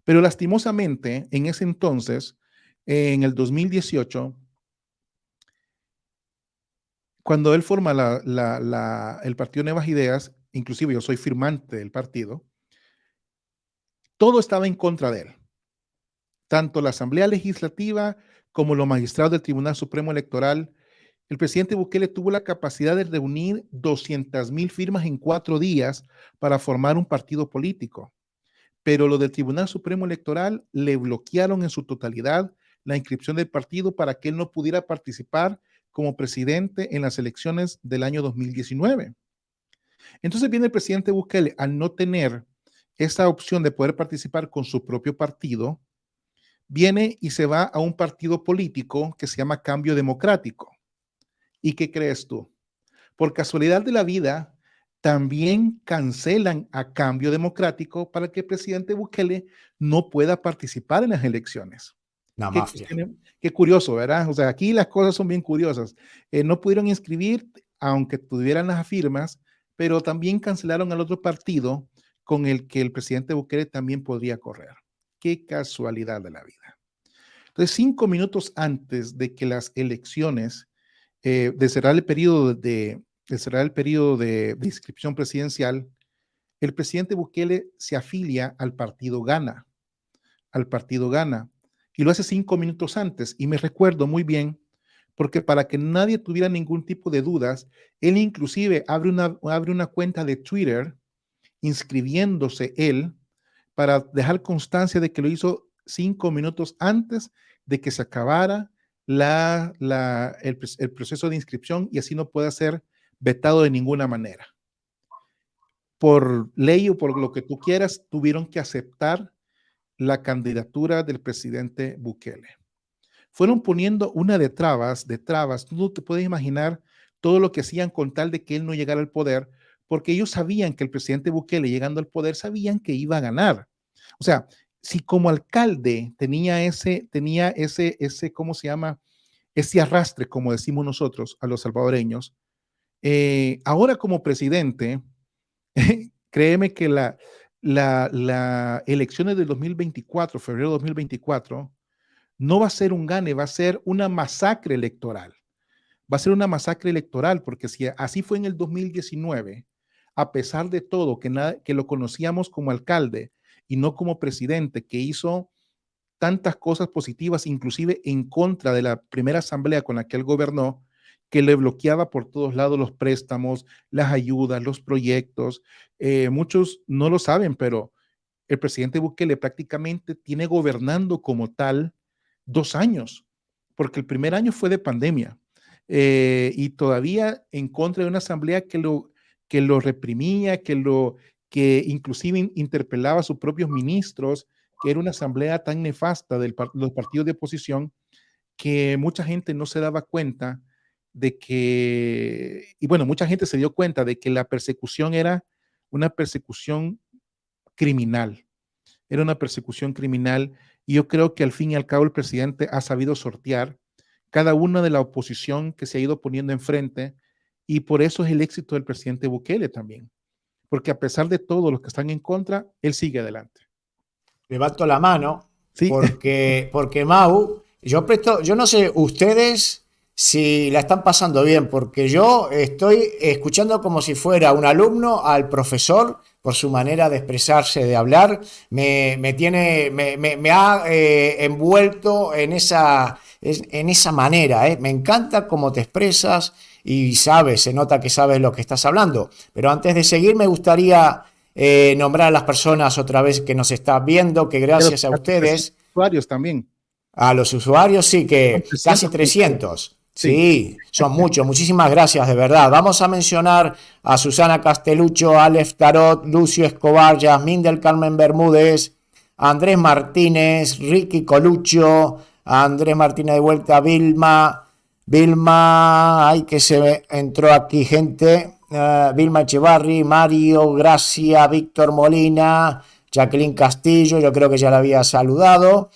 Pero lastimosamente, en ese entonces, en el 2018, cuando él forma el partido Nuevas Ideas, inclusive yo soy firmante del partido, todo estaba en contra de él. Tanto la Asamblea Legislativa como los magistrados del Tribunal Supremo Electoral. El presidente Bukele tuvo la capacidad de reunir 200,000 firmas en 4 días para formar un partido político. Pero lo del Tribunal Supremo Electoral le bloquearon en su totalidad la inscripción del partido para que él no pudiera participar como presidente en las elecciones del año 2019. Entonces viene el presidente Bukele, al no tener esa opción de poder participar con su propio partido, viene y se va a un partido político que se llama Cambio Democrático. ¿Y qué crees tú? Por casualidad de la vida, también cancelan a Cambio Democrático para que el presidente Bukele no pueda participar en las elecciones. Una mafia. Qué curioso, ¿verdad? O sea, aquí las cosas son bien curiosas. No pudieron inscribir, aunque tuvieran las firmas, pero también cancelaron al otro partido con el que el presidente Bukele también podría correr. Qué casualidad de la vida. Entonces, 5 minutos antes de que las elecciones, de cerrar el periodo de inscripción presidencial, el presidente Bukele se afilia al partido Gana, y lo hace 5 minutos antes. Y me recuerdo muy bien, porque para que nadie tuviera ningún tipo de dudas, él inclusive abre una cuenta de Twitter inscribiéndose él para dejar constancia de que lo hizo 5 minutos antes de que se acabara el proceso de inscripción y así no pueda ser vetado de ninguna manera. Por ley o por lo que tú quieras, tuvieron que aceptar la candidatura del presidente Bukele. Fueron poniendo una de trabas, tú no te puedes imaginar todo lo que hacían con tal de que él no llegara al poder, porque ellos sabían que el presidente Bukele llegando al poder, sabían que iba a ganar. O sea, si como alcalde tenía ese, ¿cómo se llama? Ese arrastre, como decimos nosotros a los salvadoreños, ahora como presidente, créeme que la elecciones del 2024, febrero de 2024, no va a ser un gane, va a ser una masacre electoral. Va a ser una masacre electoral, porque si así fue en el 2019, a pesar de todo, que lo conocíamos como alcalde y no como presidente, que hizo tantas cosas positivas, inclusive en contra de la primera asamblea con la que él gobernó, que le bloqueaba por todos lados los préstamos, las ayudas, los proyectos. Muchos no lo saben, pero el presidente Bukele prácticamente tiene gobernando como tal 2 años, porque el primer año fue de pandemia y todavía en contra de una asamblea que lo reprimía, que inclusive interpelaba a sus propios ministros, que era una asamblea tan nefasta de los partidos de oposición que mucha gente no se daba cuenta de que, y bueno, mucha gente se dio cuenta de que la persecución era una persecución criminal. Era una persecución criminal y yo creo que al fin y al cabo el presidente ha sabido sortear cada una de la oposición que se ha ido poniendo enfrente y por eso es el éxito del presidente Bukele también. Porque a pesar de todos los que están en contra, él sigue adelante. Levanto la mano Sí. porque Mau, yo no sé ustedes si la están pasando bien, porque yo estoy escuchando como si fuera un alumno al profesor por su manera de expresarse, de hablar, me ha envuelto en esa manera, me encanta cómo te expresas y se nota que sabes lo que estás hablando, pero antes de seguir me gustaría nombrar a las personas otra vez que nos están viendo, que gracias a ustedes. Usuarios también. A los usuarios, sí, que casi 300. Sí, son muchos. Muchísimas gracias, de verdad. Vamos a mencionar a Susana Castelucho, Aleph Tarot, Lucio Escobar, Yasmín del Carmen Bermúdez, Andrés Martínez, Ricky Colucho, Andrés Martínez de vuelta, Vilma, ay que se entró aquí gente, Vilma Echevarri, Mario, Gracia, Víctor Molina, Jacqueline Castillo, yo creo que ya la había saludado,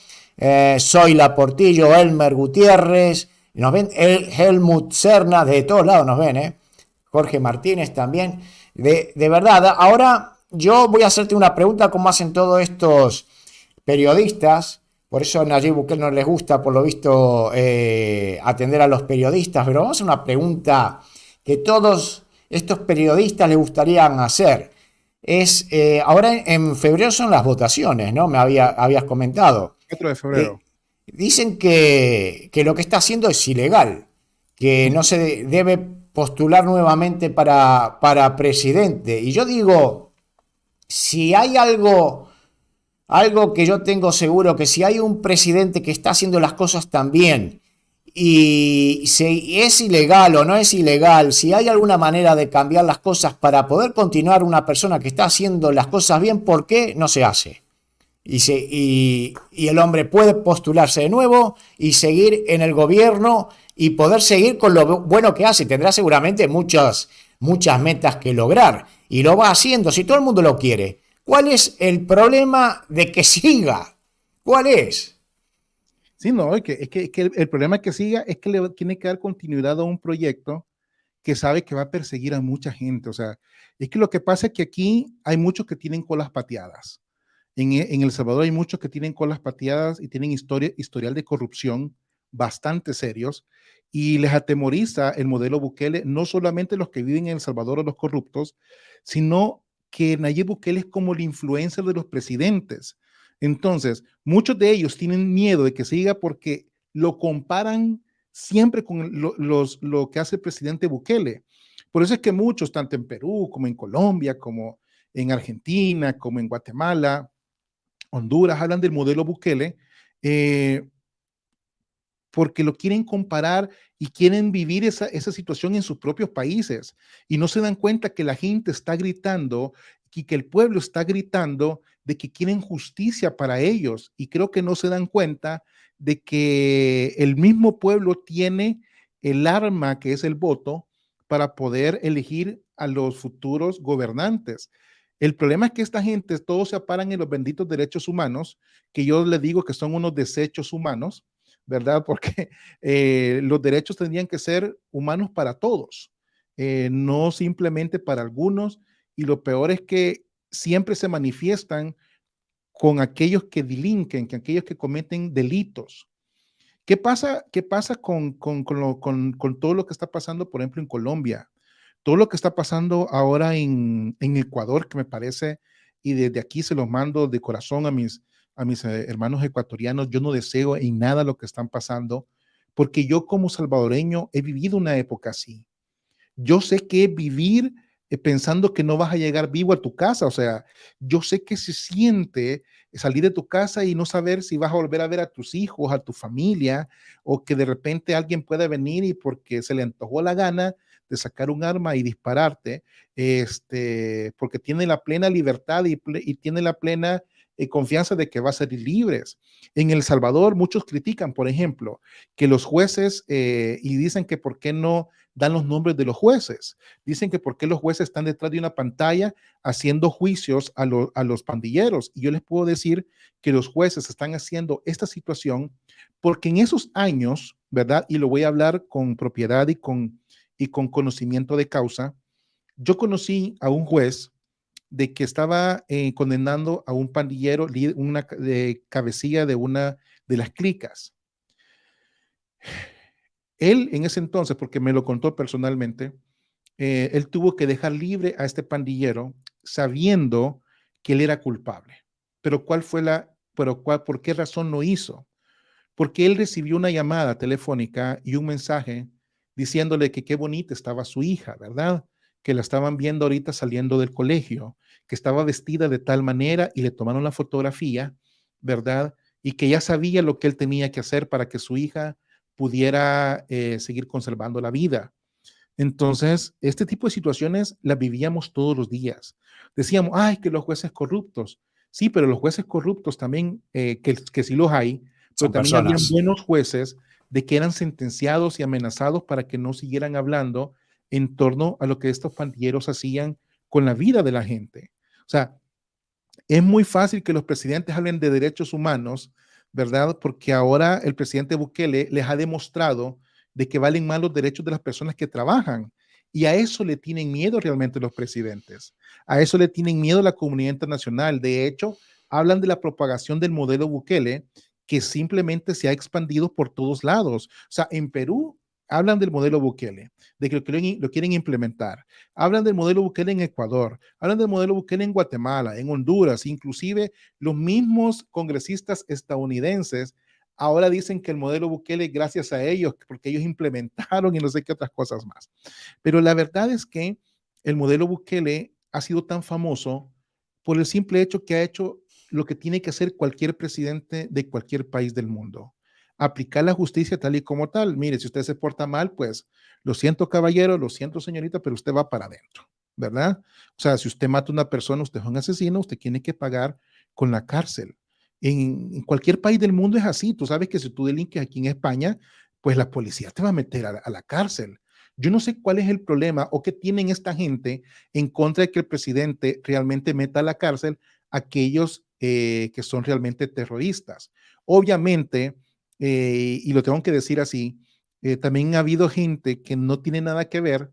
Zoila Portillo, Elmer Gutiérrez, nos ven, Helmut Serna, de todos lados nos ven, Jorge Martínez también, de verdad. Ahora yo voy a hacerte una pregunta, como hacen todos estos periodistas. Por eso a Nayib Bukele no les gusta, por lo visto, atender a los periodistas, pero vamos a hacer una pregunta que todos estos periodistas les gustarían hacer. Ahora en febrero son las votaciones, ¿no? Me habías comentado. 4 de febrero. Dicen que lo que está haciendo es ilegal, que no se debe postular nuevamente para presidente. Y yo digo, si hay algo que yo tengo seguro, que si hay un presidente que está haciendo las cosas tan bien y si es ilegal o no es ilegal, si hay alguna manera de cambiar las cosas para poder continuar una persona que está haciendo las cosas bien, ¿por qué no se hace? Y el hombre puede postularse de nuevo y seguir en el gobierno y poder seguir con lo bueno que hace. Tendrá seguramente muchos muchas metas que lograr y lo va haciendo, si todo el mundo lo quiere. ¿Cuál es el problema de que siga? ¿Cuál es? Sí, no, es que el problema que siga es que le tiene que dar continuidad a un proyecto que sabe que va a perseguir a mucha gente. O sea, es que lo que pasa es que aquí hay muchos que tienen colas pateadas. En El Salvador hay muchos que tienen colas pateadas y tienen historial de corrupción bastante serios y les atemoriza el modelo Bukele, no solamente los que viven en El Salvador o los corruptos, sino que Nayib Bukele es como el influencer de los presidentes. Entonces, muchos de ellos tienen miedo de que siga porque lo comparan siempre con lo que hace el presidente Bukele. Por eso es que muchos, tanto en Perú como en Colombia, como en Argentina, como en Guatemala, Honduras, hablan del modelo Bukele, eh, porque lo quieren comparar y quieren vivir esa situación en sus propios países y no se dan cuenta que la gente está gritando y que el pueblo está gritando de que quieren justicia para ellos y creo que no se dan cuenta de que el mismo pueblo tiene el arma que es el voto para poder elegir a los futuros gobernantes. El problema es que esta gente todos se aparan en los benditos derechos humanos, que yo les digo que son unos desechos humanos, ¿verdad? Porque los derechos tendrían que ser humanos para todos, no simplemente para algunos, y lo peor es que siempre se manifiestan con aquellos que delinquen, con aquellos que cometen delitos. Qué pasa con todo lo que está pasando, por ejemplo, en Colombia? Todo lo que está pasando ahora en Ecuador, que me parece, y desde aquí se los mando de corazón a mis hermanos ecuatorianos, yo no deseo en nada lo que están pasando, porque yo como salvadoreño he vivido una época así. Yo sé que vivir pensando que no vas a llegar vivo a tu casa, o sea, yo sé que se siente salir de tu casa y no saber si vas a volver a ver a tus hijos, a tu familia, o que de repente alguien pueda venir y porque se le antojó la gana de sacar un arma y dispararte, porque tiene la plena libertad y tiene la plena confianza de que va a salir libres. En El Salvador, muchos critican, por ejemplo, que los jueces y dicen que por qué no dan los nombres de los jueces. Dicen que por qué los jueces están detrás de una pantalla haciendo juicios a los pandilleros. Y yo les puedo decir que los jueces están haciendo esta situación porque en esos años, ¿verdad? Y lo voy a hablar con propiedad y con conocimiento de causa. Yo conocí a un juez de que estaba condenando a un pandillero, una cabecilla de una de las clicas. Él en ese entonces, porque me lo contó personalmente, él tuvo que dejar libre a este pandillero sabiendo que él era culpable. Pero ¿por qué razón lo hizo? Porque él recibió una llamada telefónica y un mensaje diciéndole que qué bonita estaba su hija, ¿verdad? Que la estaban viendo ahorita saliendo del colegio, que estaba vestida de tal manera y le tomaron la fotografía, ¿verdad? Y que ya sabía lo que él tenía que hacer para que su hija pudiera seguir conservando la vida. Entonces, este tipo de situaciones las vivíamos todos los días. Decíamos, ay, que los jueces corruptos. Sí, pero los jueces corruptos también, que sí los hay, pero Son también habían personas. buenos jueces de que eran sentenciados y amenazados para que no siguieran hablando en torno a lo que estos pandilleros hacían con la vida de la gente. O sea, es muy fácil que los presidentes hablen de derechos humanos, ¿verdad? Porque ahora el presidente Bukele les ha demostrado de que valen más los derechos de las personas que trabajan. Y a eso le tienen miedo realmente los presidentes. A eso le tienen miedo la comunidad internacional. De hecho, hablan de la propagación del modelo Bukele que simplemente se ha expandido por todos lados. O sea, en Perú hablan del modelo Bukele, de que lo quieren implementar. Hablan del modelo Bukele en Ecuador, hablan del modelo Bukele en Guatemala, en Honduras, inclusive los mismos congresistas estadounidenses ahora dicen que el modelo Bukele, gracias a ellos, porque ellos implementaron y no sé qué otras cosas más. Pero la verdad es que el modelo Bukele ha sido tan famoso por el simple hecho que ha hecho lo que tiene que hacer cualquier presidente de cualquier país del mundo. Aplicar la justicia tal y como tal. Mire, si usted se porta mal, pues lo siento, caballero, lo siento, señorita, pero usted va para adentro, ¿verdad? O sea, si usted mata a una persona, usted es un asesino, usted tiene que pagar con la cárcel. En cualquier país del mundo es así. Tú sabes que si tú delinques aquí en España, pues la policía te va a meter a la cárcel. Yo no sé cuál es el problema o qué tienen esta gente en contra de que el presidente realmente meta a la cárcel a aquellos que son realmente terroristas. Obviamente, y lo tengo que decir así, también ha habido gente que no tiene nada que ver,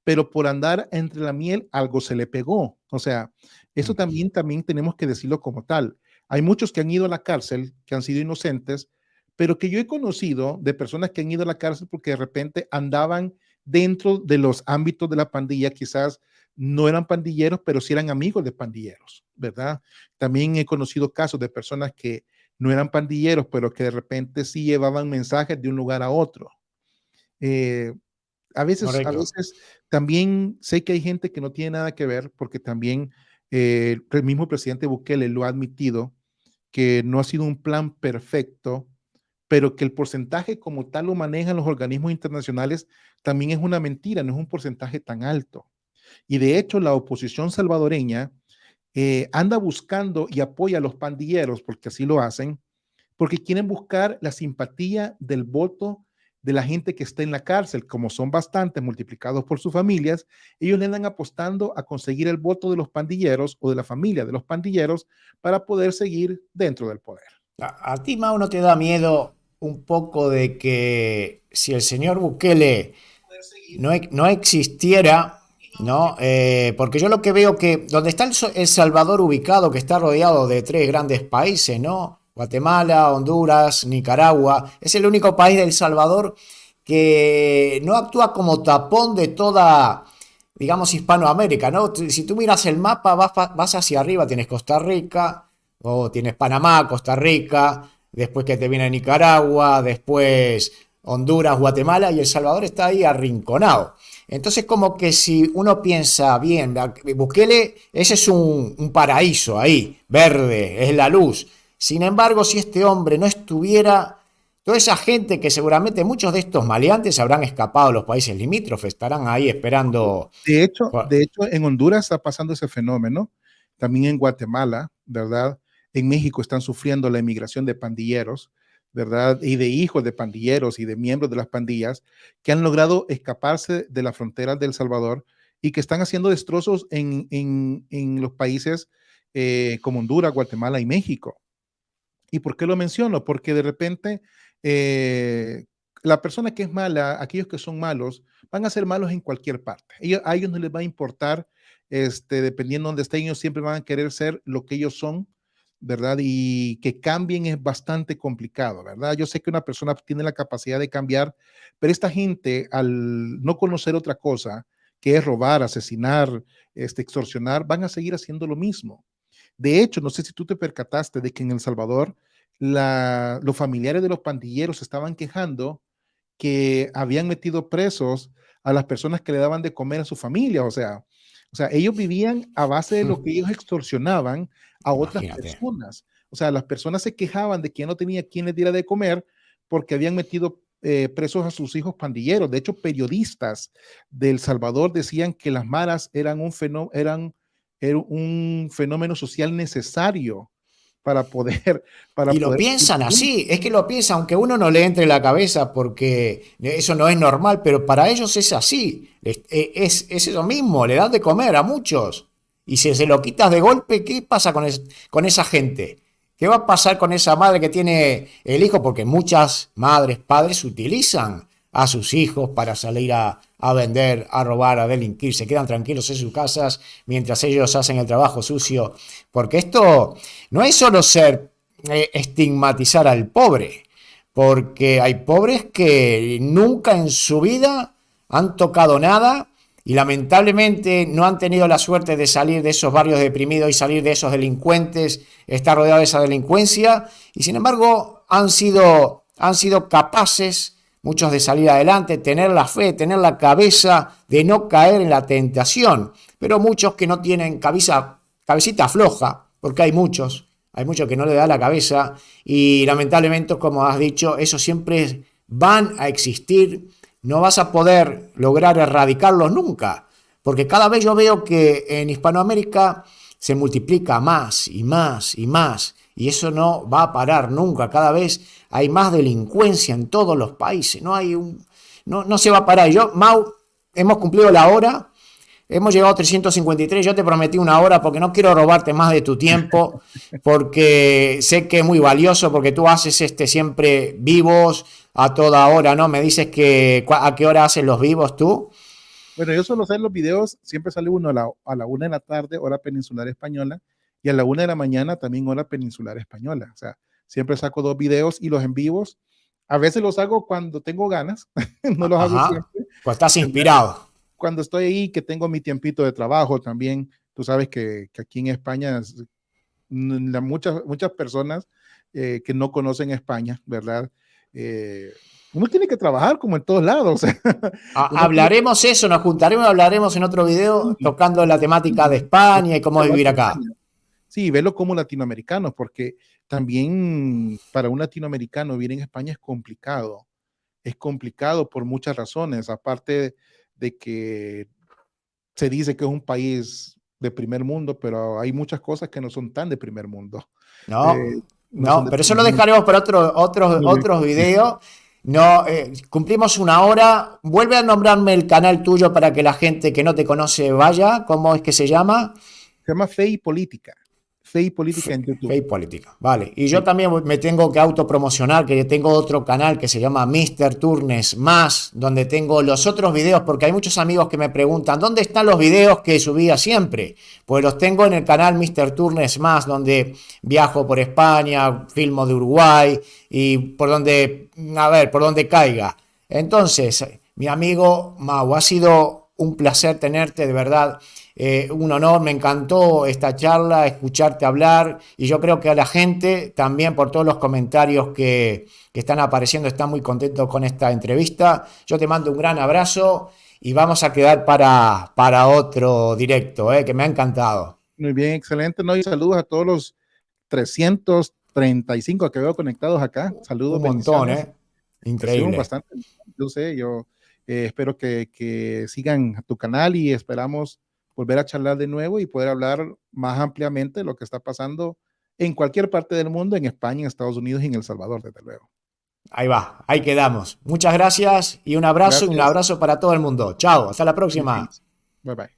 pero por andar entre la miel algo se le pegó. O sea, eso también tenemos que decirlo como tal. Hay muchos que han ido a la cárcel, que han sido inocentes, pero que yo he conocido de personas que han ido a la cárcel porque de repente andaban dentro de los ámbitos de la pandilla, quizás no eran pandilleros, pero sí eran amigos de pandilleros, ¿verdad? También he conocido casos de personas que no eran pandilleros, pero que de repente sí llevaban mensajes de un lugar a otro. Eh, Correcto. a veces también sé que hay gente que no tiene nada que ver, porque también el mismo presidente Bukele lo ha admitido, que no ha sido un plan perfecto, pero que el porcentaje como tal lo manejan los organismos internacionales también es una mentira, no es un porcentaje tan alto. Y de hecho, la oposición salvadoreña anda buscando y apoya a los pandilleros, porque así lo hacen, porque quieren buscar la simpatía del voto de la gente que está en la cárcel, como son bastantes multiplicados por sus familias, ellos le andan apostando a conseguir el voto de los pandilleros o de la familia de los pandilleros para poder seguir dentro del poder. ¿A ti, Mau, no te da miedo un poco de que si el señor Bukele no existiera, ¿no? Porque yo lo que veo que donde está El Salvador ubicado, que está rodeado de tres grandes países, ¿no? Guatemala, Honduras, Nicaragua, es el único país de El Salvador que no actúa como tapón de toda, digamos, Hispanoamérica, ¿no? Si tú miras el mapa, vas hacia arriba, tienes Costa Rica, o tienes Panamá, Costa Rica, después que te viene Nicaragua, después Honduras, Guatemala, y El Salvador está ahí arrinconado. Entonces, como que si uno piensa bien, Bukele, ese es un paraíso ahí, verde, es la luz. Sin embargo, si este hombre no estuviera, toda esa gente que seguramente muchos de estos maleantes habrán escapado a los países limítrofes, estarán ahí esperando. De hecho, en Honduras está pasando ese fenómeno, también en Guatemala, ¿verdad? En México están sufriendo la emigración de pandilleros, ¿verdad? Y de hijos de pandilleros y de miembros de las pandillas que han logrado escaparse de las fronteras de El Salvador y que están haciendo destrozos en los países como Honduras, Guatemala y México. ¿Y por qué lo menciono? Porque de repente eh, la persona que es mala, aquellos que son malos, van a ser malos en cualquier parte. A ellos no les va a importar, dependiendo de donde estén, ellos siempre van a querer ser lo que ellos son, ¿verdad? Y que cambien es bastante complicado, ¿verdad? Yo sé que una persona tiene la capacidad de cambiar, pero esta gente, al no conocer otra cosa, que es robar, asesinar, extorsionar, van a seguir haciendo lo mismo. De hecho, no sé si tú te percataste de que en El Salvador los familiares de los pandilleros estaban quejando que habían metido presos a las personas que le daban de comer a su familia. O sea, ellos vivían a base de lo que ellos extorsionaban a otras Imagínate. personas. O sea, las personas se quejaban de que ya no tenía quien les diera de comer porque habían metido presos a sus hijos pandilleros. De hecho, periodistas de El Salvador decían que las maras era un fenómeno social necesario para poder, para Y lo poder. piensan así, es que lo piensan, aunque uno no le entre en la cabeza porque eso no es normal, pero para ellos es así, es eso mismo, le dan de comer a muchos. Y si se lo quitas de golpe, ¿qué pasa con esa gente? ¿Qué va a pasar con esa madre que tiene el hijo? Porque muchas madres, padres utilizan a sus hijos para salir a vender, a robar, a delinquir, se quedan tranquilos en sus casas mientras ellos hacen el trabajo sucio, porque esto no es solo ser estigmatizar al pobre, porque hay pobres que nunca en su vida han tocado nada y lamentablemente no han tenido la suerte de salir de esos barrios deprimidos y salir de esos delincuentes, estar rodeados de esa delincuencia, y sin embargo han sido capaces muchos de salir adelante, tener la fe, tener la cabeza de no caer en la tentación, pero muchos que no tienen cabecita floja, porque hay muchos que no le da la cabeza y lamentablemente, como has dicho, eso siempre van a existir, no vas a poder lograr erradicarlos nunca, porque cada vez yo veo que en Hispanoamérica se multiplica más y más y más, y eso no va a parar nunca, cada vez hay más delincuencia en todos los países, no se va a parar. Yo, Mau, hemos cumplido la hora. Hemos llegado a 353, yo te prometí una hora porque no quiero robarte más de tu tiempo, porque sé que es muy valioso, porque tú haces siempre vivos a toda hora, ¿no? Me dices que a qué hora haces los vivos tú. Bueno, yo suelo hacer los videos, siempre sale uno a la 1 de la tarde, hora peninsular española, y a la 1 de la mañana también hora peninsular española. O sea, siempre saco 2 videos y los en vivos. A veces los hago cuando tengo ganas, no los hago Ajá, siempre. pues estás inspirado. Cuando estoy ahí, que tengo mi tiempito de trabajo también, tú sabes que aquí en España muchas personas que no conocen España, ¿verdad? Uno tiene que trabajar como en todos lados. Hablaremos eso, nos juntaremos y hablaremos en otro video tocando la temática de España y cómo es vivir acá. Sí, verlo como latinoamericano, porque también para un latinoamericano vivir en España es complicado. Es complicado por muchas razones, aparte de que se dice que es un país de primer mundo, pero hay muchas cosas que no son tan de primer mundo. No, No son no, de pero eso primer lo mundo. dejaremos para otros videos. No, cumplimos una hora. Vuelve a nombrarme el canal tuyo para que la gente que no te conoce vaya. ¿Cómo es que se llama? Se llama Fe y Política. Fe y Política en Fe YouTube. y política. Vale. Y yo Sí. también me tengo que autopromocionar, que tengo otro canal que se llama Mr. Turnes Más, donde tengo los otros videos, porque hay muchos amigos que me preguntan, ¿dónde están los videos que subía siempre? Pues los tengo en el canal Mr. Turnes Más, donde viajo por España, filmo de Uruguay y por donde, a ver, por donde caiga. Entonces, mi amigo Mau, ha sido un placer tenerte, de verdad. Un honor, me encantó esta charla, escucharte hablar y yo creo que a la gente también por todos los comentarios que están apareciendo están muy contentos con esta entrevista. Yo te mando un gran abrazo y vamos a quedar para otro directo, que me ha encantado. Muy bien, excelente. ¿No? Y saludos a todos los 335 que veo conectados acá. Saludos, Un montón, bendiciones. Recibo increíble. bastante. Yo sé, yo espero que sigan a tu canal y esperamos volver a charlar de nuevo y poder hablar más ampliamente de lo que está pasando en cualquier parte del mundo, en España, en Estados Unidos y en El Salvador, desde luego. Ahí va, ahí quedamos. Muchas gracias y un Gracias. abrazo para todo el mundo. Chao, hasta la próxima. Bye bye.